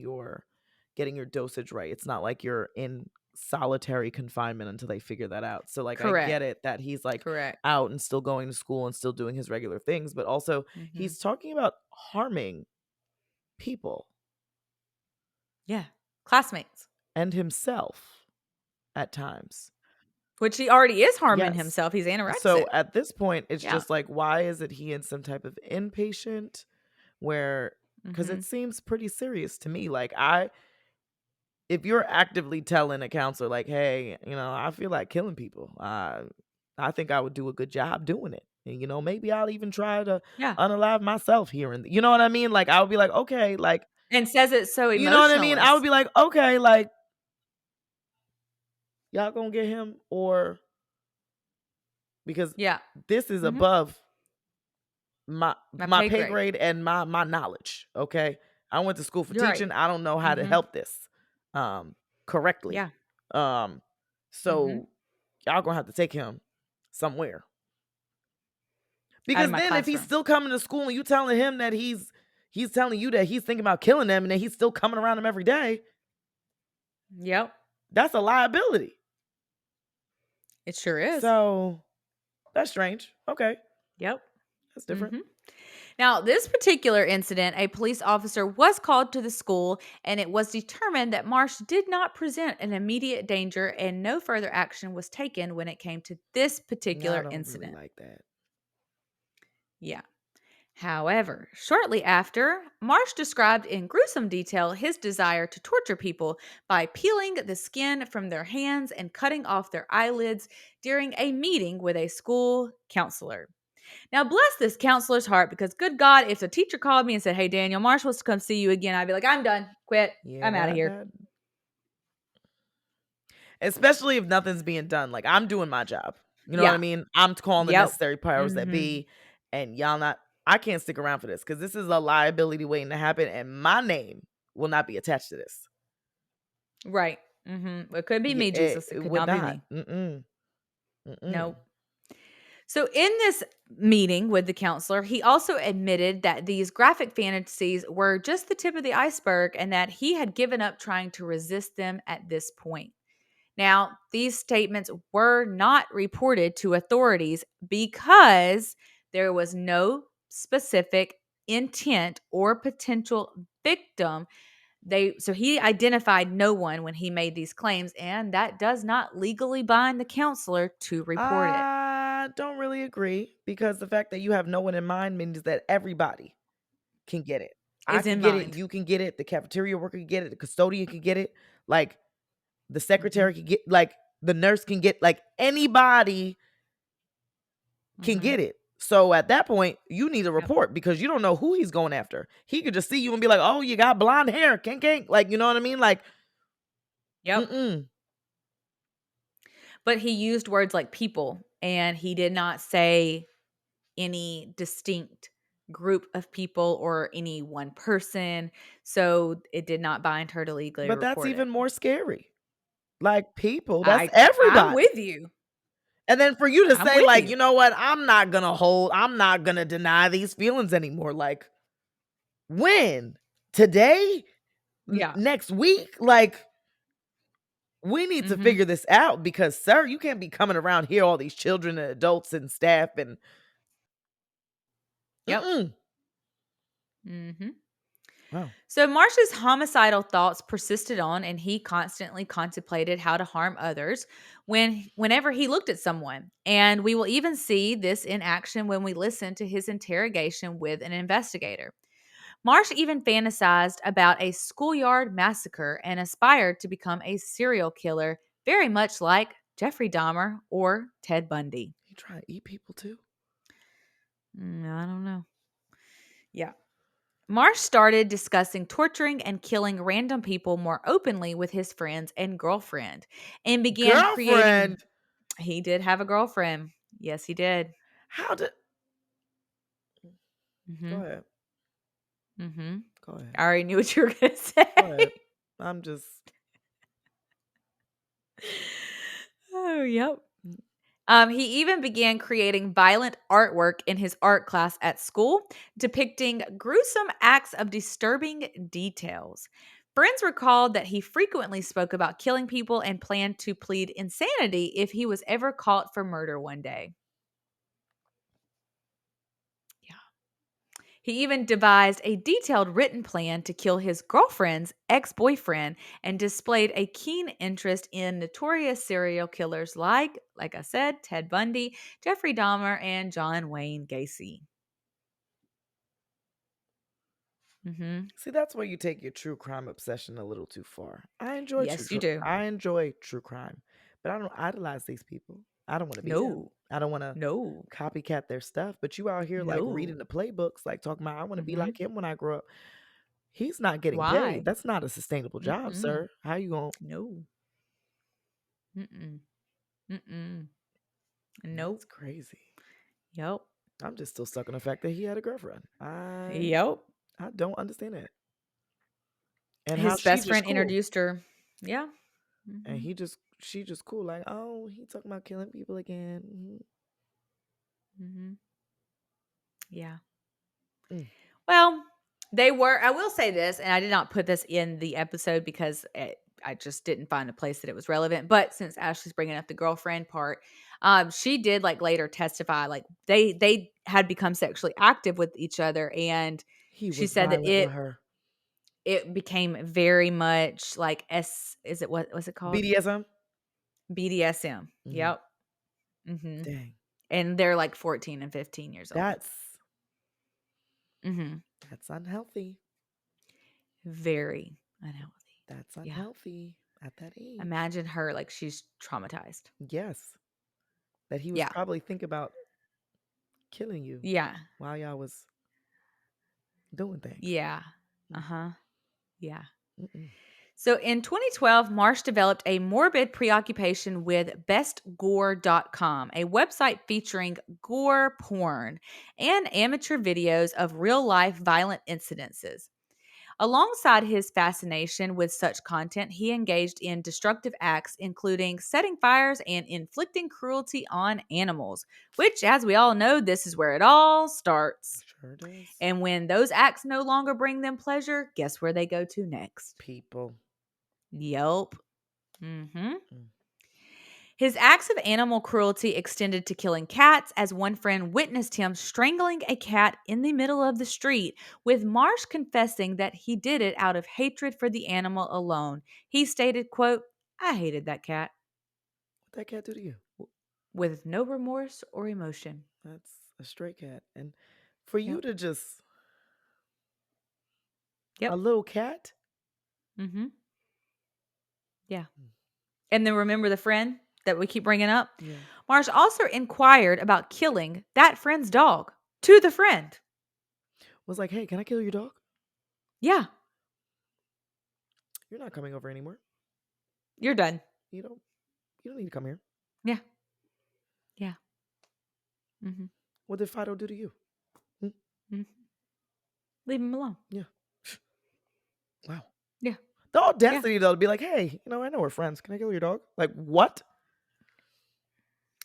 getting your dosage right, it's not like you're in solitary confinement until they figure that out. So like, I get it that he's like out and still going to school and still doing his regular things, but also he's talking about harming people. Yeah. Classmates. And himself at times. Which he already is harming himself. He's anorexic. So at this point, it's just like, why is it he in some type of inpatient where, because it seems pretty serious to me. Like, if you're actively telling a counselor, like, hey, I feel like killing people, I think I would do a good job doing it. And, maybe I'll even try to unalive myself here. And you know what I mean? Like, I would be like, okay, like. And says it so emotionally. You know what I mean? I would be like, okay, like, y'all gonna get him, or because this is above my pay grade and my knowledge. Okay, I went to school for teaching. I don't know how to help this correctly. So y'all gonna have to take him somewhere, because then if he's still coming to school and you telling him that he's telling you that he's thinking about killing them and then he's still coming around them every day, that's a liability. It sure is. So that's strange. Okay. That's different. Now, this particular incident, a police officer was called to the school, and it was determined that Marsh did not present an immediate danger, and no further action was taken when it came to this particular incident. Really like that. Yeah. However, shortly after, Marsh described in gruesome detail his desire to torture people by peeling the skin from their hands and cutting off their eyelids during a meeting with a school counselor. Now, bless this counselor's heart, because good God, if the teacher called me and said, hey, Daniel, Marsh wants to come see you again, I'd be like, I'm done. Quit. I'm out of here. Especially if nothing's being done. Like, I'm doing my job. You know what I mean? I'm calling the necessary powers that be, and y'all not. I can't stick around for this, because this is a liability waiting to happen, and my name will not be attached to this. Right. It could be me, Jesus. It could not be me. Nope. So in this meeting with the counselor, he also admitted that these graphic fantasies were just the tip of the iceberg and that he had given up trying to resist them at this point. Now, these statements were not reported to authorities because there was no specific intent or potential victim. So he identified no one when he made these claims, and that does not legally bind the counselor to report it. I don't really agree, because the fact that you have no one in mind means that everybody can get it. I can get it. You can get it. The cafeteria worker can get it. The custodian can get it. Like, the secretary can get, like, the nurse can get, like, anybody can get it. So at that point, you need a report, because you don't know who he's going after. He could just see you and be like, oh, you got blonde hair. Kank. Like, you know what I mean? Like, But he used words like people, and he did not say any distinct group of people or any one person, so it did not bind her to legally But that's report it. even more scary. Like, people, that's I'm everybody. with you. And then for you to I'm say, with like, you. you know what? I'm not gonna deny these feelings anymore. Like, when? Today? Yeah. Next week? Like, we need to figure this out because, sir, you can't be coming around here, all these children and adults and staff and. Yep. Wow. So Marsh's homicidal thoughts persisted on, and he constantly contemplated how to harm others whenever he looked at someone. And we will even see this in action when we listen to his interrogation with an investigator. Marsh even fantasized about a schoolyard massacre and aspired to become a serial killer, very much like Jeffrey Dahmer or Ted Bundy. He trying to eat people too? I don't know. Yeah. Marsh started discussing torturing and killing random people more openly with his friends and girlfriend and began creating. He did have a girlfriend. Yes, he did. How did. Mm-hmm. Go ahead. Mm-hmm. Go ahead. I already knew what you were going to say. Go ahead. I'm just. Oh, yep. He even began creating violent artwork in his art class at school, depicting gruesome acts of disturbing details. Friends recalled that he frequently spoke about killing people and planned to plead insanity if he was ever caught for murder one day. Yeah. He even devised a detailed written plan to kill his girlfriend's ex-boyfriend and displayed a keen interest in notorious serial killers like I said, Ted Bundy, Jeffrey Dahmer, and John Wayne Gacy. See, that's where you take your true crime obsession a little too far. I enjoy Yes, you do. I enjoy true crime, but I don't idolize these people. I don't want to be them. I don't want to No. copycat their stuff. But you out here like reading the playbooks, like talking about I want to be like him when I grow up. He's not getting Why? paid. That's not a sustainable job, sir. How you going? No. Nope. That's crazy. Yep. I'm just still stuck on the fact that he had a girlfriend. Yep. I don't understand that. And His how she best just friend cool. introduced her. Yeah. And she just cool. Like, oh, he talking about killing people again. Yeah. Well, they were, I will say this, and I did not put this in the episode because I just didn't find a place that it was relevant. But since Ashleigh's bringing up the girlfriend part, she did like later testify, like they had become sexually active with each other, and she said that with her. it became very much like what was it called? BDSM. BDSM. Yep. Dang. And they're like 14 and 15 years old. That's unhealthy. Very unhealthy. That's unhealthy at that age. Imagine her like she's traumatized. Yes. That he was probably thinking about killing you. Yeah. While y'all was doing things. Yeah. Yeah. So in 2012, Marsh developed a morbid preoccupation with bestgore.com, a website featuring gore porn and amateur videos of real-life violent incidences. Alongside his fascination with such content, he engaged in destructive acts, including setting fires and inflicting cruelty on animals, which, as we all know, this is where it all starts. Sure does. And when those acts no longer bring them pleasure, guess where they go to next? People. Yep. His acts of animal cruelty extended to killing cats, as one friend witnessed him strangling a cat in the middle of the street, with Marsh confessing that he did it out of hatred for the animal alone. He stated, quote, "I hated that cat." What'd that cat do to you? With no remorse or emotion. That's a stray cat. And for you to just... A little cat? Yeah. And then remember the friend that we keep bringing up? Yeah. Marsh also inquired about killing that friend's dog to the friend. Was like, hey, can I kill your dog? Yeah. You're not coming over anymore. You're done. You don't need to come here. Yeah. Yeah. What did Fido do to you? Mm-hmm. Leave him alone. Yeah. Wow. Yeah. The audacity, though, to be like, hey, I know we're friends. Can I kill your dog? Like, what?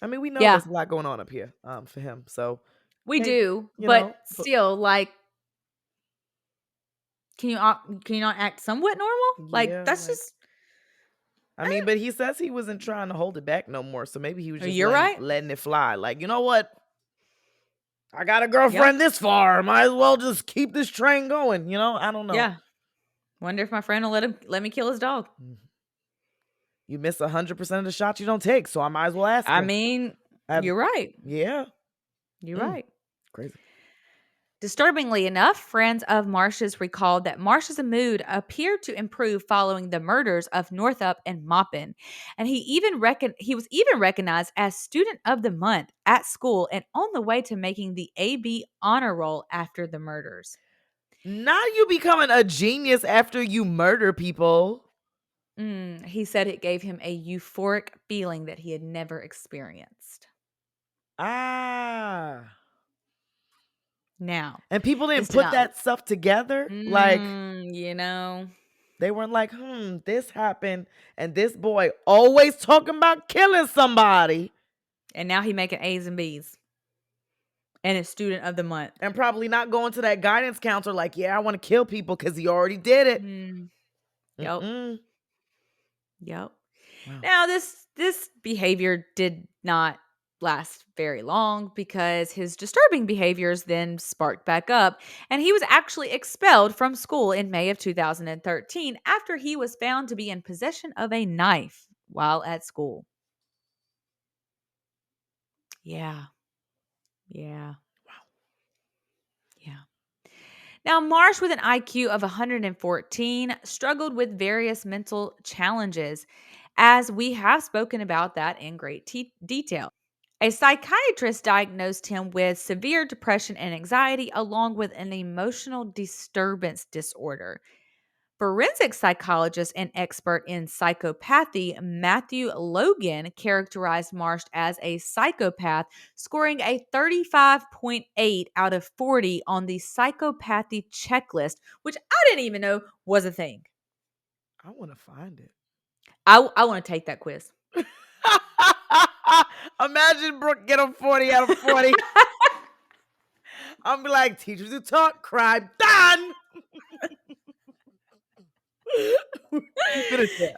I mean, we know there's a lot going on up here for him. So we do, but still, like, can you not act somewhat normal? Like, that's just. I mean, but he says he wasn't trying to hold it back no more. So maybe he was just right. letting it fly. Like, you know what? I got a girlfriend this far. Might as well just keep this train going. I don't know. Yeah. Wonder if my friend will let me kill his dog. You miss 100% of the shots you don't take, so I might as well ask him. I mean, you're right. Yeah. You're right. Crazy. Disturbingly enough, friends of Marsh's recalled that Marsh's mood appeared to improve following the murders of Northup and Maupin, and he was even recognized as Student of the Month at school and on the way to making the AB honor roll after the murders. Now you becoming a genius after you murder people. He said it gave him a euphoric feeling that he had never experienced. Now. And people didn't put that stuff together? Like, they weren't like, this happened, and this boy always talking about killing somebody. And now he making A's and B's. And a Student of the Month. And probably not going to that guidance counselor like, yeah, I want to kill people because he already did it. Yep. Wow. Now, this behavior did not last very long because his disturbing behaviors then sparked back up, and he was actually expelled from school in May of 2013 after he was found to be in possession of a knife while at school. Yeah. Wow. Yeah. Now, Marsh, with an IQ of 114, struggled with various mental challenges, as we have spoken about that in great detail. A psychiatrist diagnosed him with severe depression and anxiety, along with an emotional disturbance disorder. Forensic psychologist and expert in psychopathy Matthew Logan characterized Marsh as a psychopath, scoring a 35.8 out of 40 on the psychopathy checklist, which I didn't even know was a thing. I want to find it. I want to take that quiz. Imagine Brooke get a 40 out of 40. I'm like, teachers who taught crime, done.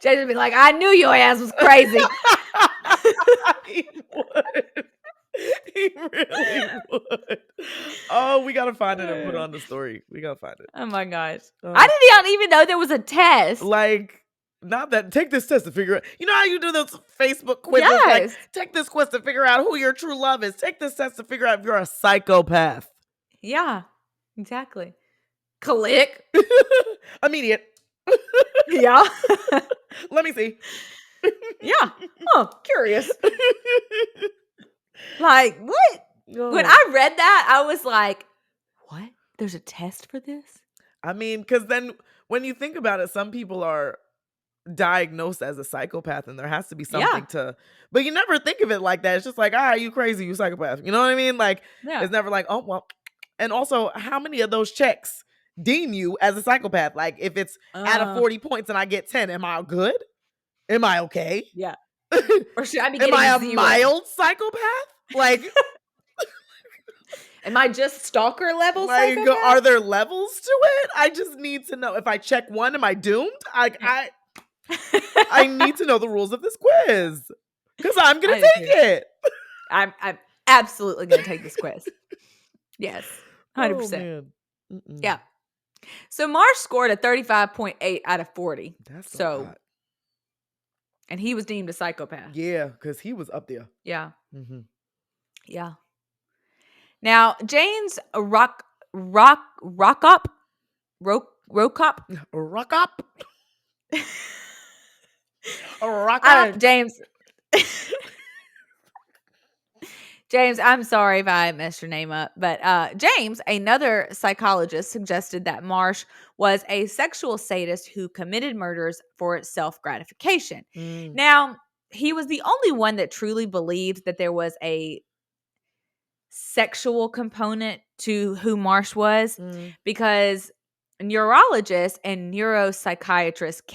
Jay would be like, I knew your ass was crazy. He would. He really would. Oh, we gotta find it and put it on the story. We gotta find it. Oh my gosh. I didn't even know there was a test. Like, not that, take this test to figure out. You know how you do those Facebook quizzes? Yes. Like, take this quiz to figure out who your true love is. Take this test to figure out if you're a psychopath. Yeah, exactly. Click. Immediate. Yeah. Let me see. Yeah. Oh, curious. Like, what? Oh. When I read that, I was like, what? There's a test for this? I mean, because then when you think about it, some people are diagnosed as a psychopath and there has to be something to, but you never think of it like that. It's just like, you crazy, you psychopath. You know what I mean? Like, it's never like, oh, well. And also, how many of those checks deem you as a psychopath? Like, if it's out of 40 points and I get 10, am I good? Am I okay? Yeah. Or should I be getting Am I a mild psychopath? Like, am I just stalker level like, psychopath? Are there levels to it? I just need to know. If I check one, am I doomed? I need to know the rules of this quiz because I'm gonna take it. I'm absolutely gonna take this quiz. Yes, 100%. Yeah. So Marsh scored a 35.8 out of 40. That's so hot. And he was deemed a psychopath. Yeah, because he was up there. Yeah. Mm-hmm. Yeah. Now, James Rock up. James. James, I'm sorry if I messed your name up, but James, another psychologist, suggested that Marsh was a sexual sadist who committed murders for self-gratification. Now, he was the only one that truly believed that there was a sexual component to who Marsh was, because neurologist and neuropsychiatrist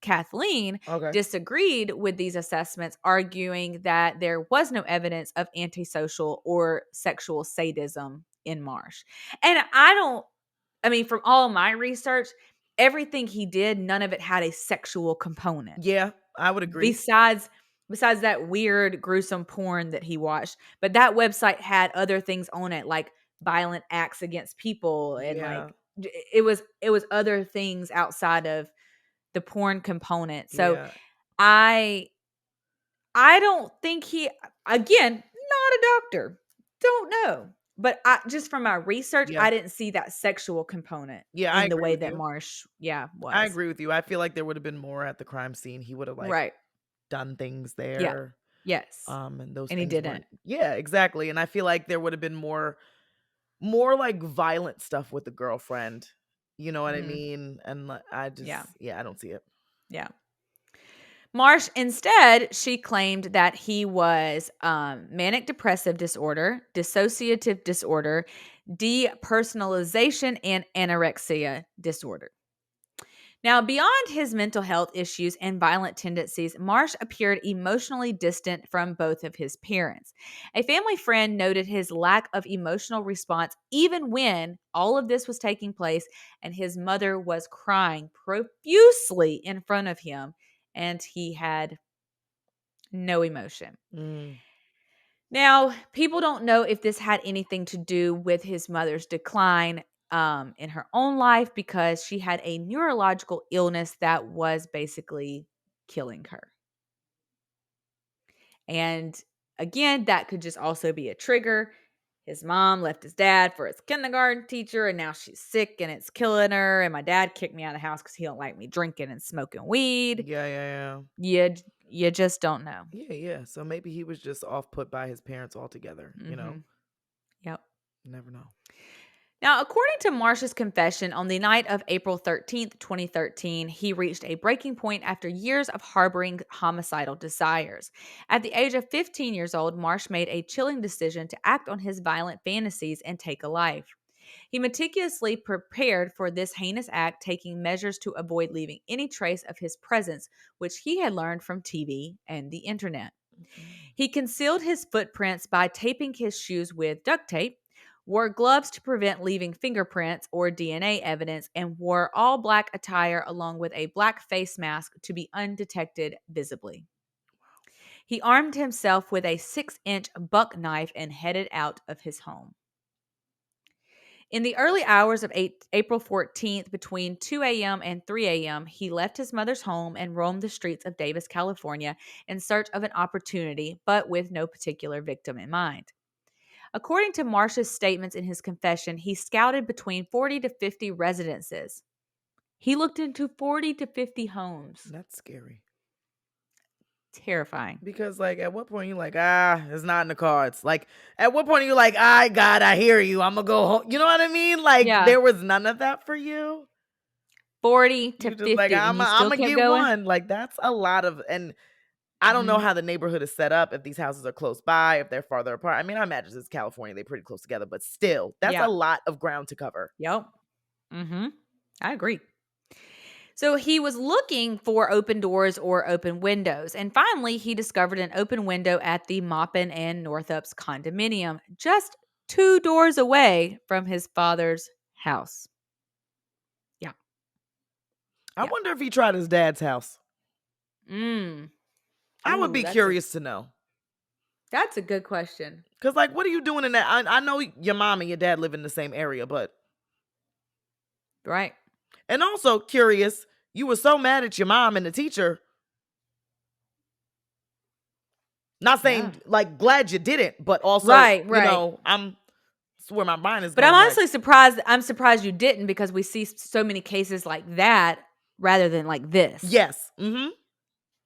Kathleen disagreed with these assessments, arguing that there was no evidence of antisocial or sexual sadism in Marsh. And from all my research, everything he did, none of it had a sexual component. Yeah, I would agree. Besides that weird, gruesome porn that he watched. But that website had other things on it, like violent acts against people, and like it was other things outside of the porn component. So I don't think again, not a doctor, don't know. But just from my research, I didn't see that sexual component in the way that Marsh was. I agree with you. I feel like there would have been more at the crime scene. He would have done things there. Yes. And those and things he didn't. Yeah, exactly. And I feel like there would have been more like violent stuff with the girlfriend. You know what I mean? And I just I don't see it. Yeah. Marsh, instead, she claimed that he was manic depressive disorder, dissociative disorder, depersonalization, and anorexia disorder. Now, beyond his mental health issues and violent tendencies, Marsh appeared emotionally distant from both of his parents. A family friend noted his lack of emotional response even when all of this was taking place and his mother was crying profusely in front of him, and he had no emotion. Now, people don't know if this had anything to do with his mother's decline in her own life, because she had a neurological illness that was basically killing her. And again, that could just also be a trigger. His mom left his dad for his kindergarten teacher, and now she's sick and it's killing her. And my dad kicked me out of the house because he don't like me drinking and smoking weed. Yeah. You just don't know. Yeah. So maybe he was just off put by his parents altogether, you know? Yep. You never know. Now, according to Marsh's confession, on the night of April 13th, 2013, he reached a breaking point after years of harboring homicidal desires. At the age of 15 years old, Marsh made a chilling decision to act on his violent fantasies and take a life. He meticulously prepared for this heinous act, taking measures to avoid leaving any trace of his presence, which he had learned from TV and the internet. He concealed his footprints by taping his shoes with duct tape, wore gloves to prevent leaving fingerprints or DNA evidence, and wore all black attire along with a black face mask to be undetected visibly. He armed himself with a 6-inch buck knife and headed out of his home. In the early hours of April 14th, between 2 a.m. and 3 a.m., he left his mother's home and roamed the streets of Davis, California, in search of an opportunity, but with no particular victim in mind. According to Marsh's statements in his confession, he scouted between 40 to 50 residences. He looked into 40 to 50 homes. That's scary. Terrifying. Because, like, at what point you like, it's not in the cards. Like, at what point are you like, God, I hear you. I'm going to go home. You know what I mean? Like, there was none of that for you. 40 to 50. Like, I'm going to get one. Like, that's a lot of, and I don't know how the neighborhood is set up, if these houses are close by, if they're farther apart. I mean, I imagine it's California. They're pretty close together, but still, that's a lot of ground to cover. Yep. I agree. So he was looking for open doors or open windows. And finally, he discovered an open window at the Maupin and Northup's condominium, just 2 doors away from his father's house. Yeah. I wonder if he tried his dad's house. I would be curious to know. That's a good question. Because, like, what are you doing in that? I know your mom and your dad live in the same area, but. Right. And also curious, you were so mad at your mom and the teacher. Not saying, like, glad you didn't, but also, you know, that's where my mind is going. But I'm honestly surprised. I'm surprised you didn't, because we see so many cases like that rather than like this. Yes.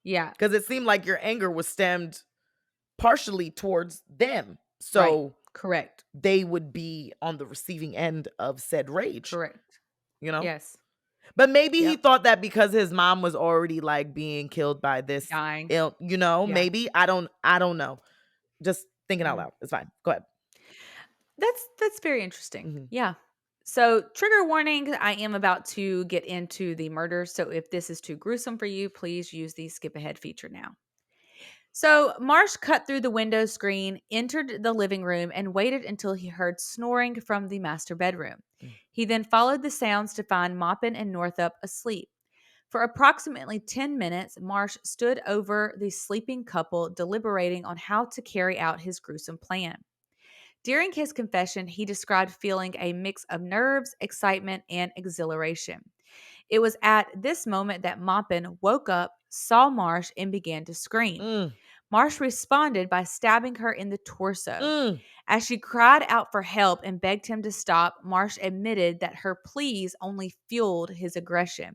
Yeah. Because it seemed like your anger was stemmed partially towards them. So correct. They would be on the receiving end of said rage. Correct. You know? Yes. But maybe he thought that because his mom was already like being killed by this dying. you know, maybe. I don't know. Just thinking out loud. It's fine. Go ahead. That's very interesting. Yeah. So, trigger warning, I am about to get into the murder. So, if this is too gruesome for you, please use the skip ahead feature now. So, Marsh cut through the window screen, entered the living room, and waited until he heard snoring from the master bedroom. He then followed the sounds to find Maupin and Northup asleep. For approximately 10 minutes, Marsh stood over the sleeping couple, deliberating on how to carry out his gruesome plan. During his confession, he described feeling a mix of nerves, excitement, and exhilaration. It was at this moment that Maupin woke up, saw Marsh, and began to scream. Marsh responded by stabbing her in the torso. As she cried out for help and begged him to stop, Marsh admitted that her pleas only fueled his aggression.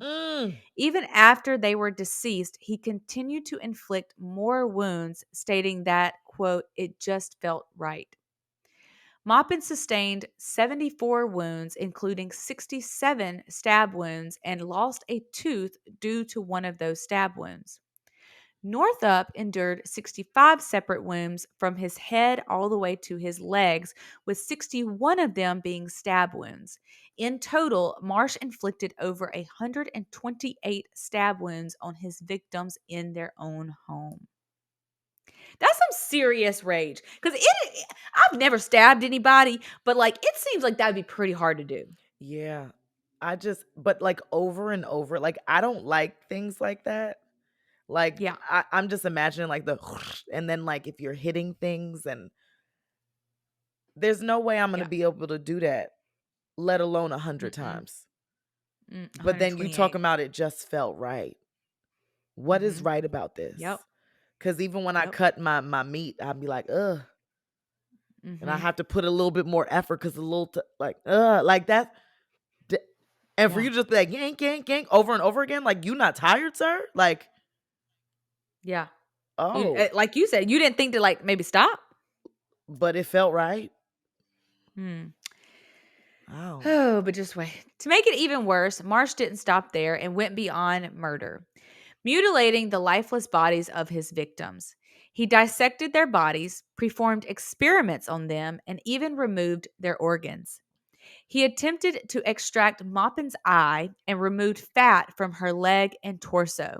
Even after they were deceased, he continued to inflict more wounds, stating that, quote, it just felt right. Maupin sustained 74 wounds, including 67 stab wounds, and lost a tooth due to one of those stab wounds. Northup endured 65 separate wounds from his head all the way to his legs, with 61 of them being stab wounds. In total, Marsh inflicted over 128 stab wounds on his victims in their own home. That's some serious rage. Because I've never stabbed anybody, but like it seems like that'd be pretty hard to do. Yeah. But like over and over, like I don't like things like that. Like Yeah. I'm just imagining like the and then like if you're hitting things, and there's no way I'm gonna be able to do that, let alone 100 times. But then you talking about it just felt right. What is right about this? Yep. Because even when I cut my meat, I'd be like, ugh. And I have to put a little bit more effort because like that. And for you to just be like, yank, yank, yank, over and over again, like, you not tired, sir? Like, yeah. Oh. Like you said, you didn't think to like maybe stop? But it felt right. Oh, but just wait. To make it even worse, Marsh didn't stop there and went beyond murder, mutilating the lifeless bodies of his victims. He dissected their bodies, performed experiments on them, and even removed their organs. He attempted to extract Maupin's eye and removed fat from her leg and torso,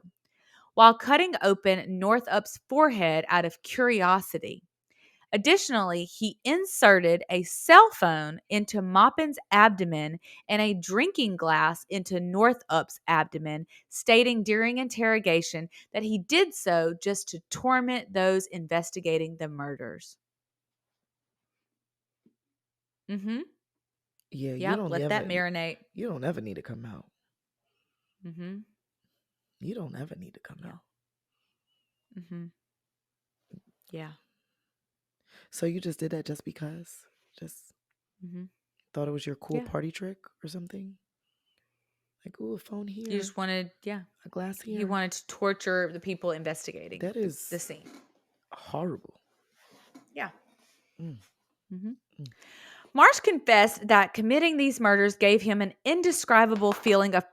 while cutting open Northup's forehead out of curiosity. Additionally, he inserted a cell phone into Maupin's abdomen and a drinking glass into Northup's abdomen, stating during interrogation that he did so just to torment those investigating the murders. Yeah, yep, let that marinate. You don't ever need to come out. You don't ever need to come out. Yeah. So you just did that just because? Just thought it was your cool party trick or something? Like, ooh, a phone here. You just wanted, a glass here. You wanted to torture the people investigating that is the scene. Horrible. Yeah. Marsh confessed that committing these murders gave him an indescribable feeling of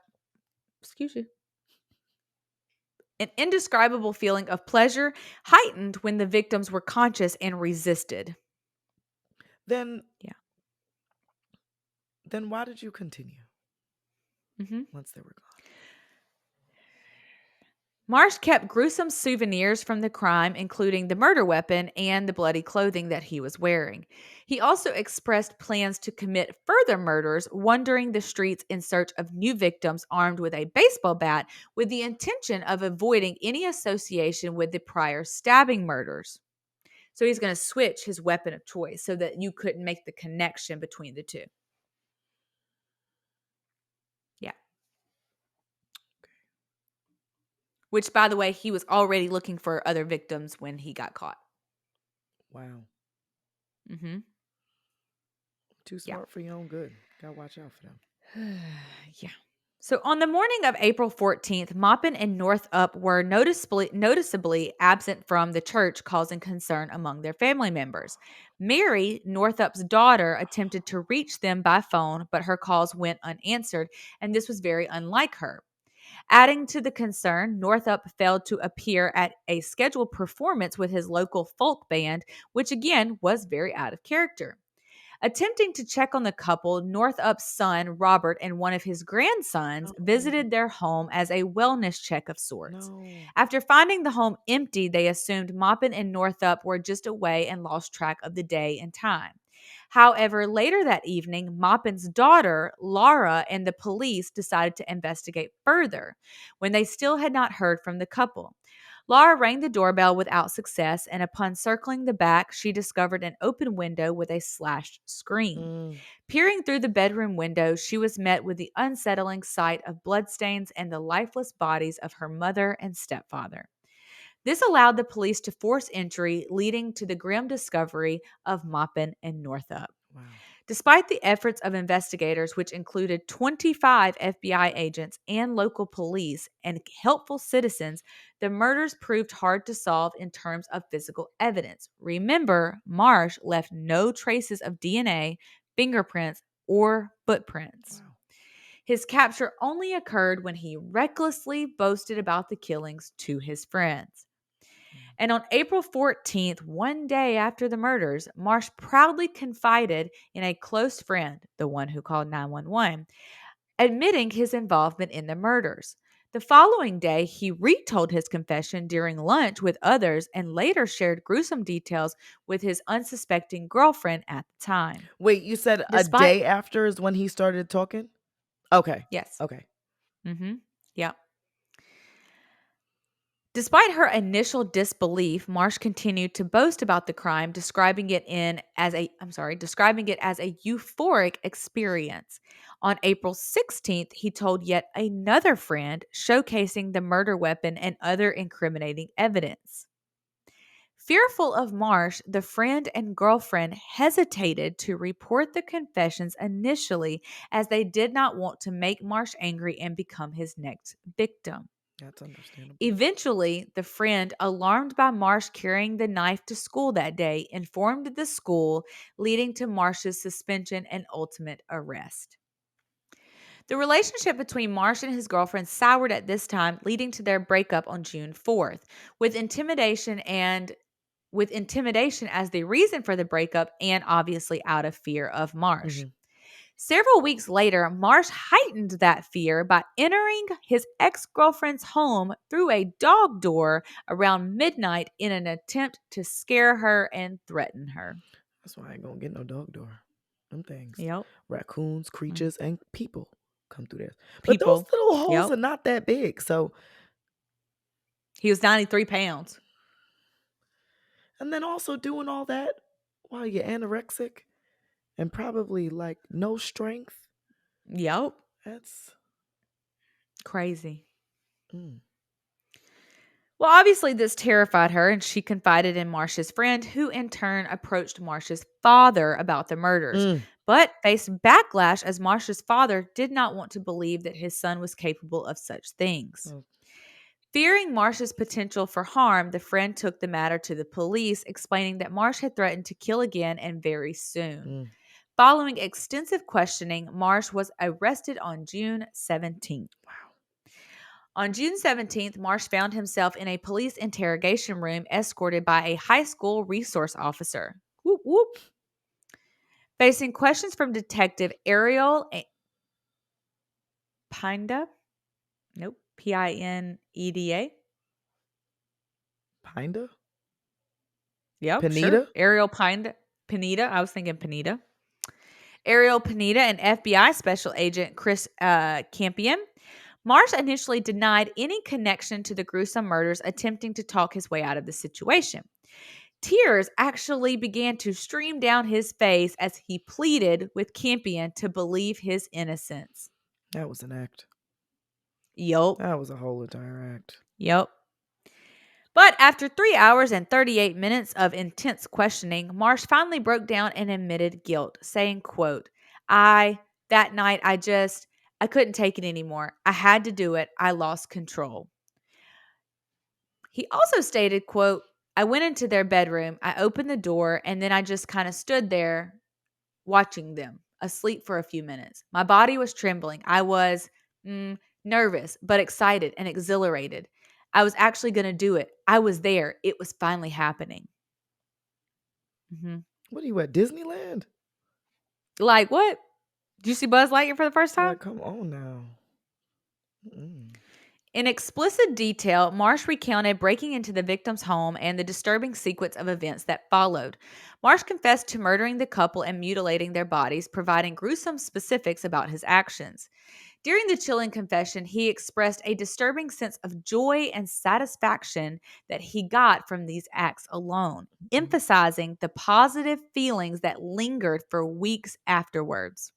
pleasure, heightened when the victims were conscious and resisted. Then why did you continue? Once they were gone. Marsh kept gruesome souvenirs from the crime, including the murder weapon and the bloody clothing that he was wearing. He also expressed plans to commit further murders, wandering the streets in search of new victims armed with a baseball bat, with the intention of avoiding any association with the prior stabbing murders. So he's going to switch his weapon of choice so that you couldn't make the connection between the two. Yeah. Which, by the way, he was already looking for other victims when he got caught. Wow. Too smart for your own good. Gotta watch out for them. Yeah. So on the morning of April 14th, Maupin and Northup were noticeably absent from the church, causing concern among their family members. Mary, Northup's daughter, attempted to reach them by phone, but her calls went unanswered, and this was very unlike her. Adding to the concern, Northup failed to appear at a scheduled performance with his local folk band, which again was very out of character. Attempting to check on the couple, Northup's son, Robert, and one of his grandsons visited their home as a wellness check of sorts. No. After finding the home empty, they assumed Maupin and Northup were just away and lost track of the day and time. However, later that evening, Maupin's daughter, Laura, and the police decided to investigate further when they still had not heard from the couple. Laura rang the doorbell without success, and upon circling the back, she discovered an open window with a slashed screen. Peering through the bedroom window, she was met with the unsettling sight of bloodstains and the lifeless bodies of her mother and stepfather. This allowed the police to force entry, leading to the grim discovery of Maupin and Northup. Wow. Despite the efforts of investigators, which included 25 FBI agents and local police and helpful citizens, the murders proved hard to solve in terms of physical evidence. Remember, Marsh left no traces of DNA, fingerprints, or footprints. Wow. His capture only occurred when he recklessly boasted about the killings to his friends. And on April 14th, one day after the murders, Marsh proudly confided in a close friend, the one who called 911, admitting his involvement in the murders. The following day, he retold his confession during lunch with others and later shared gruesome details with his unsuspecting girlfriend at the time. Wait, you said a day after is when he started talking? Okay. Yes. Okay. Yeah. Despite her initial disbelief, Marsh continued to boast about the crime, describing it as a euphoric experience. On April 16th, he told yet another friend, showcasing the murder weapon and other incriminating evidence. Fearful of Marsh, the friend and girlfriend hesitated to report the confessions initially, as they did not want to make Marsh angry and become his next victim. That's understandable. Eventually, the friend, alarmed by Marsh carrying the knife to school that day, informed the school, leading to Marsh's suspension and ultimate arrest. The relationship between Marsh and his girlfriend soured at this time, leading to their breakup on June 4th, with intimidation as the reason for the breakup, and obviously out of fear of Marsh. Several weeks later, Marsh heightened that fear by entering his ex-girlfriend's home through a dog door around midnight in an attempt to scare her and threaten her. That's why I ain't gonna get no dog door. Them things. Yep. Raccoons, creatures, and people come through there. People. But those little holes are not that big, so. He was 93 pounds. And then also doing all that while you're anorexic and probably like no strength. Yep. That's crazy. Well, obviously this terrified her, and she confided in Marsh's friend, who in turn approached Marsh's father about the murders, but faced backlash as Marsh's father did not want to believe that his son was capable of such things. Fearing Marsh's potential for harm, the friend took the matter to the police, explaining that Marsh had threatened to kill again and very soon. Following extensive questioning, Marsh was arrested on June 17th. Wow. On June 17th, Marsh found himself in a police interrogation room escorted by a high school resource officer. Whoop, whoop. Facing questions from Detective Ariel Pineda. Nope. Pineda. Pineda? Yep. Pineda? Sure. Ariel Pineda. I was thinking Pineda. Ariel Pineda and FBI Special Agent Chris Campion. Marsh initially denied any connection to the gruesome murders, attempting to talk his way out of the situation. Tears actually began to stream down his face as he pleaded with Campion to believe his innocence. That was an act. Yup. That was a whole entire act. Yup. But after 3 hours and 38 minutes of intense questioning, Marsh finally broke down and admitted guilt, saying, quote, that night I couldn't take it anymore. I had to do it. I lost control. He also stated, quote, I went into their bedroom, I opened the door, and then I just kind of stood there watching them, asleep for a few minutes. My body was trembling. I was nervous, but excited and exhilarated. I was actually going to do it. I was there. It was finally happening. What are you at, Disneyland? Like, what? Did you see Buzz Lightyear for the first time? Like, come on now. In explicit detail, Marsh recounted breaking into the victim's home and the disturbing sequence of events that followed. Marsh confessed to murdering the couple and mutilating their bodies, providing gruesome specifics about his actions. During the chilling confession, he expressed a disturbing sense of joy and satisfaction that he got from these acts alone, emphasizing the positive feelings that lingered for weeks afterwards.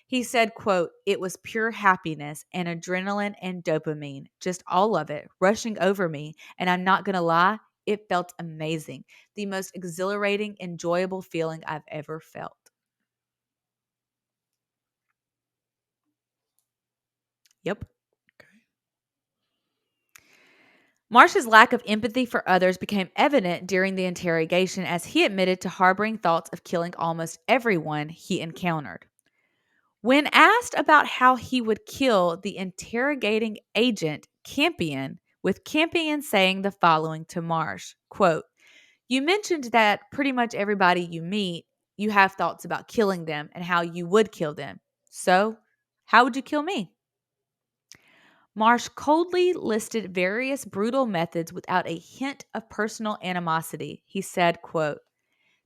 He said, quote, "It was pure happiness and adrenaline and dopamine, just all of it, rushing over me. And I'm not going to lie, it felt amazing. The most exhilarating, enjoyable feeling I've ever felt." Yep. Marsh's lack of empathy for others became evident during the interrogation as he admitted to harboring thoughts of killing almost everyone he encountered. When asked about how he would kill the interrogating agent Campion, with Campion saying the following to Marsh, quote, "You mentioned that pretty much everybody you meet, you have thoughts about killing them and how you would kill them. So, how would you kill me?" Marsh coldly listed various brutal methods without a hint of personal animosity. He said, quote,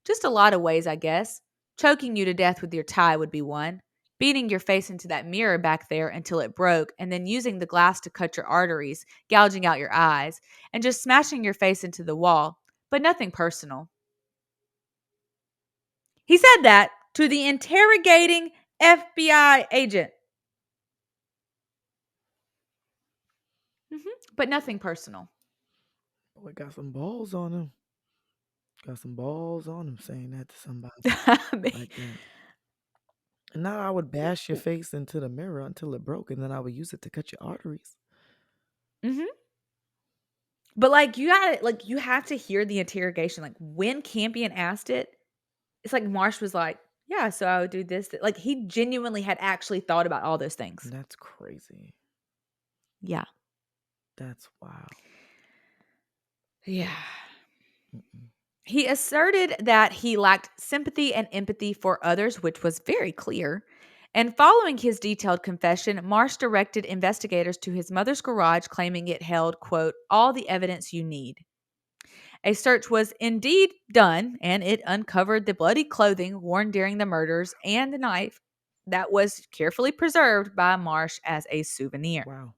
"Just a lot of ways, I guess. Choking you to death with your tie would be one. Beating your face into that mirror back there until it broke, and then using the glass to cut your arteries, gouging out your eyes, and just smashing your face into the wall. But nothing personal." He said that to the interrogating FBI agent. But nothing personal. Boy, got some balls on him. Got some balls on him saying that to somebody like that. And now I would bash your face into the mirror until it broke, and then I would use it to cut your arteries. But like you have to hear the interrogation. Like when Campion asked it, it's like Marsh was like, "Yeah, so I would do this." Like he genuinely had actually thought about all those things. That's crazy. Yeah. That's wild. Yeah. He asserted that he lacked sympathy and empathy for others, which was very clear. And following his detailed confession, Marsh directed investigators to his mother's garage, claiming it held, quote, "all the evidence you need." A search was indeed done, and it uncovered the bloody clothing worn during the murders and the knife that was carefully preserved by Marsh as a souvenir. Wow.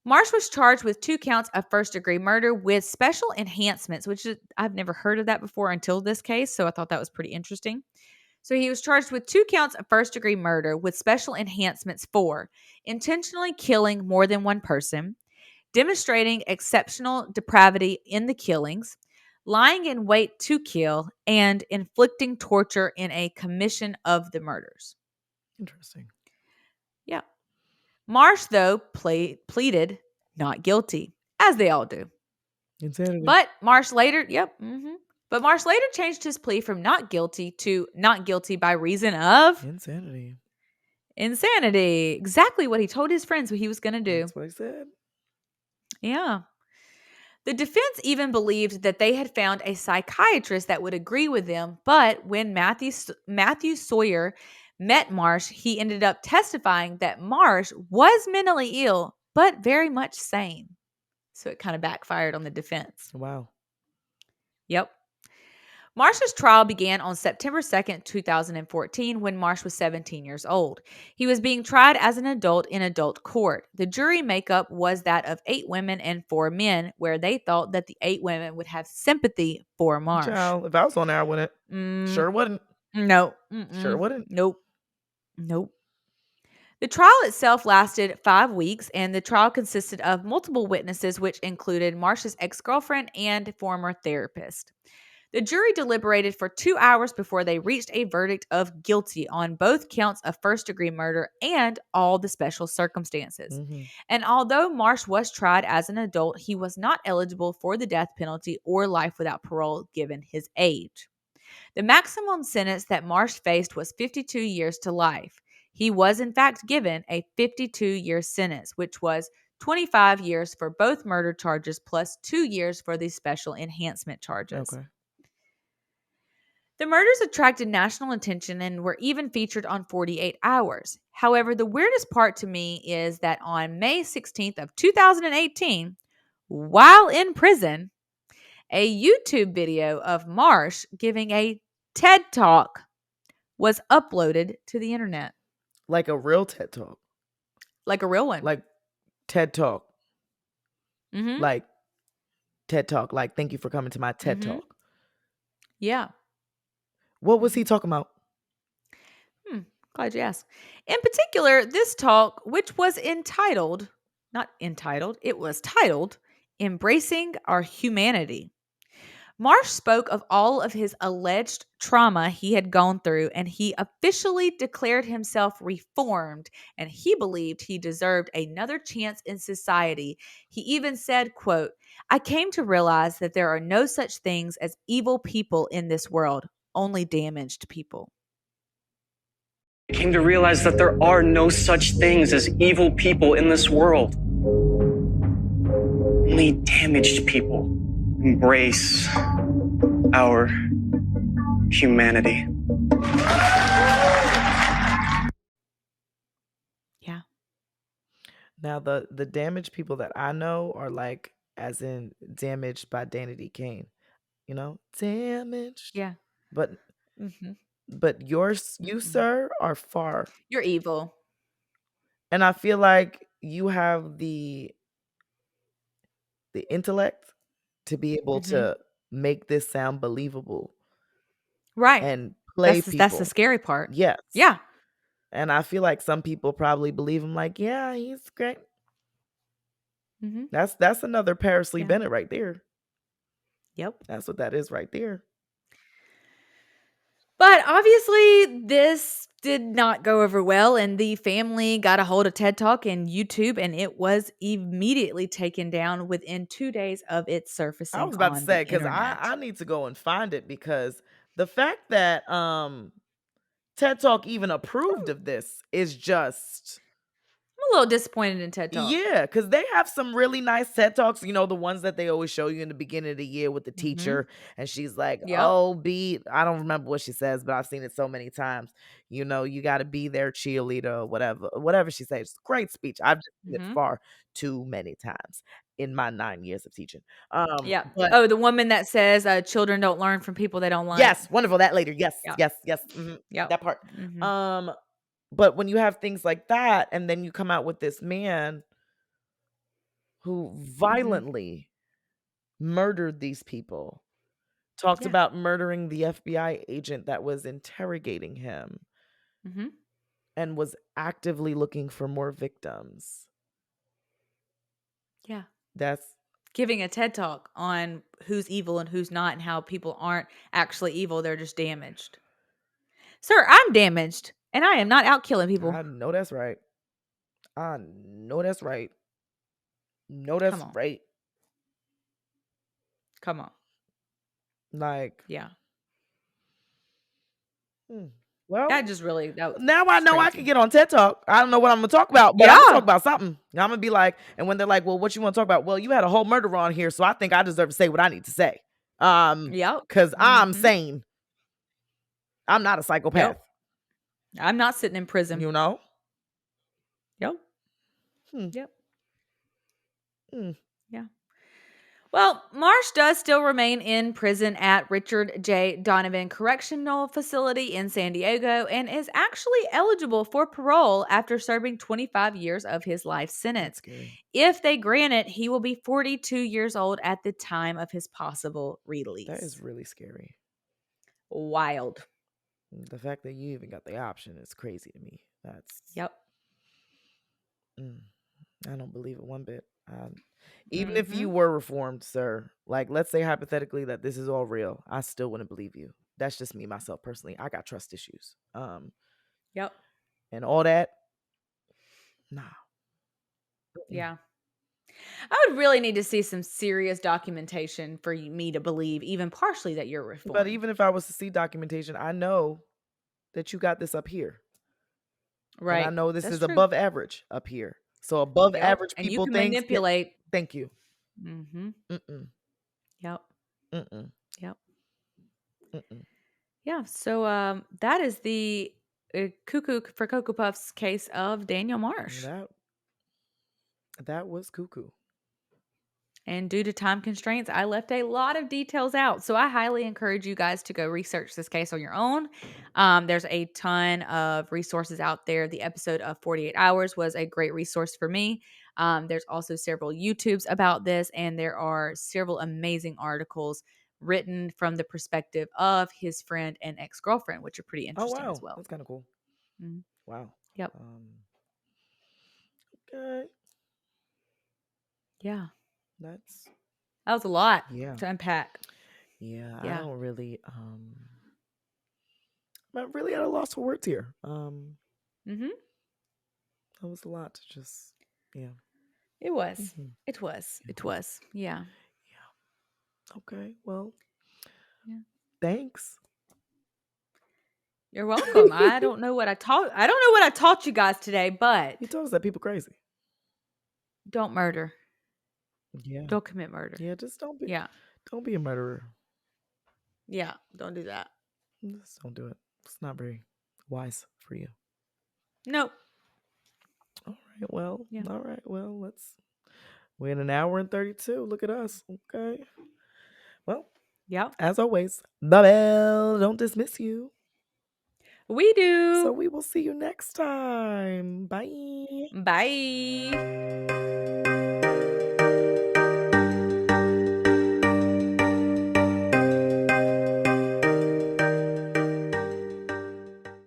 Marsh was charged with 2 counts of first-degree murder with special enhancements, which I've never heard of that before until this case, so I thought that was pretty interesting. So he was charged with 2 counts of first-degree murder with special enhancements for intentionally killing more than one person, demonstrating exceptional depravity in the killings, lying in wait to kill, and inflicting torture in a commission of the murders. Interesting. Yeah. Marsh, though, pleaded not guilty, as they all do. Insanity. But Marsh later, But Marsh later changed his plea from not guilty to not guilty by reason of Insanity. Exactly what he told his friends what he was going to do. That's what he said. Yeah. The defense even believed that they had found a psychiatrist that would agree with them, but when Matthew Sawyer met Marsh, he ended up testifying that Marsh was mentally ill, but very much sane. So it kind of backfired on the defense. Wow. Yep. Marsh's trial began on September 2nd, 2014, when Marsh was 17 years old. He was being tried as an adult in adult court. The jury makeup was that of 8 women and 4 men, where they thought that the 8 women would have sympathy for Marsh. Child, if I was on there, I wouldn't. Sure wouldn't. No. Sure wouldn't. Nope. The trial itself lasted 5 weeks, and the trial consisted of multiple witnesses, which included Marsh's ex-girlfriend and former therapist. The jury deliberated for 2 hours before they reached a verdict of guilty on both counts of first-degree murder and all the special circumstances. And although Marsh was tried as an adult, he was not eligible for the death penalty or life without parole given his age. The maximum sentence that Marsh faced was 52 years to life. He was in fact given a 52-year sentence, which was 25 years for both murder charges plus 2 years for the special enhancement charges. Okay. The murders attracted national attention and were even featured on 48 Hours. However, the weirdest part to me is that on May 16th of 2018, while in prison, a YouTube video of Marsh giving a TED Talk was uploaded to the internet. Like a real TED Talk. Like a real one. Like TED Talk. Mm-hmm. Like TED Talk. Like, thank you for coming to my TED Talk. Yeah. What was he talking about? Glad you asked. In particular, this talk, which was entitled, it was titled, Embracing Our Humanity. Marsh spoke of all of his alleged trauma he had gone through, and he officially declared himself reformed, and he believed he deserved another chance in society. He even said, quote, "I came to realize that there are no such things as evil people in this world, only damaged people." I came to realize that there are no such things as evil people in this world. Only damaged people. Embrace our humanity. Yeah. Now, the damaged people that I know are like, as in damaged by Danity Kane. You know? Damaged. Yeah. But you, sir, are far. You're evil. And I feel like you have the intellect to be able to make this sound believable. Right. And play people. That's the scary part. Yes. Yeah. And I feel like some people probably believe him like, yeah, he's great. That's another Paris Lee Bennett right there. Yep. That's what that is right there. But obviously, this did not go over well, and the family got a hold of TED Talk and YouTube, and it was immediately taken down within 2 days of its surfacing. I was about to say, because I need to go and find it, because the fact that TED Talk even approved of this is just... I'm a little disappointed in TED Talk. Yeah, because they have some really nice TED Talks. You know, the ones that they always show you in the beginning of the year with the teacher. And she's like, oh, I don't remember what she says, but I've seen it so many times. You know, you got to be their cheerleader, whatever she says. It's a great speech. I've just seen it far too many times in my 9 years of teaching. But, the woman that says children don't learn from people they don't like. Yes, wonderful. That later. Yes. That part. But when you have things like that, and then you come out with this man who violently murdered these people, talked about murdering the FBI agent that was interrogating him, and was actively looking for more victims. Yeah. That's giving a TED Talk on who's evil and who's not, and how people aren't actually evil. They're just damaged. Sir, I'm damaged. And I am not out killing people. I know that's right. Know that's right. Come on. Like, yeah. Well, that just really... now I know crazy. I can get on TED Talk. I don't know what I'm going to talk about, but I'm going to talk about something. I'm going to be like, and when they're like, well, what you want to talk about? Well, you had a whole murderer on here, so I think I deserve to say what I need to say. Because I'm sane. I'm not a psychopath. I'm not sitting in prison. You know? Yep. Yeah. Well, Marsh does still remain in prison at Richard J. Donovan Correctional Facility in San Diego, and is actually eligible for parole after serving 25 years of his life sentence. If they grant it, he will be 42 years old at the time of his possible release. That is really scary. Wild. The fact that you even got the option is crazy to me. That's... Yep. I don't believe it one bit. Even if you were reformed, sir, like, let's say hypothetically that this is all real, I still wouldn't believe you. That's just me, myself, personally. I got trust issues. Yep. And all that, nah. Yeah. I would really need to see some serious documentation for me to believe even partially that you're reformed. But even if I was to see documentation, I know that you got this up here. Right. And I know this is above average up here. So above average people, and you can manipulate. Thank you. Yep. Yep. Yep. Yeah. So that is the Cuckoo for Cocoa Puffs case of Daniel Marsh. That was cuckoo. And due to time constraints, I left a lot of details out. So I highly encourage you guys to go research this case on your own. There's a ton of resources out there. The episode of 48 Hours was a great resource for me. There's also several YouTubes about this, and there are several amazing articles written from the perspective of his friend and ex-girlfriend, which are pretty interesting as well. That's kind of cool. Mm-hmm. Wow. Yep. Okay. Yeah. That was a lot to unpack. Yeah. I don't really I'm really at a loss for words here. Mm-hmm. That was a lot to just It was. Mm-hmm. It was. It was. Yeah. Yeah. Okay. Well. Yeah. Thanks. You're welcome. I don't know what I taught you guys today, but you told us that people crazy. Don't murder. Yeah. Don't commit murder. Yeah, just don't be. Yeah. Don't be a murderer. Yeah, don't do that. Just don't do it. It's not very wise for you. Nope. All right. Well. Yeah. All right. Well, we're in an hour and 32. Look at us. Okay. Well. Yeah. As always, the bell don't dismiss you. We do. So we will see you next time. Bye. Bye.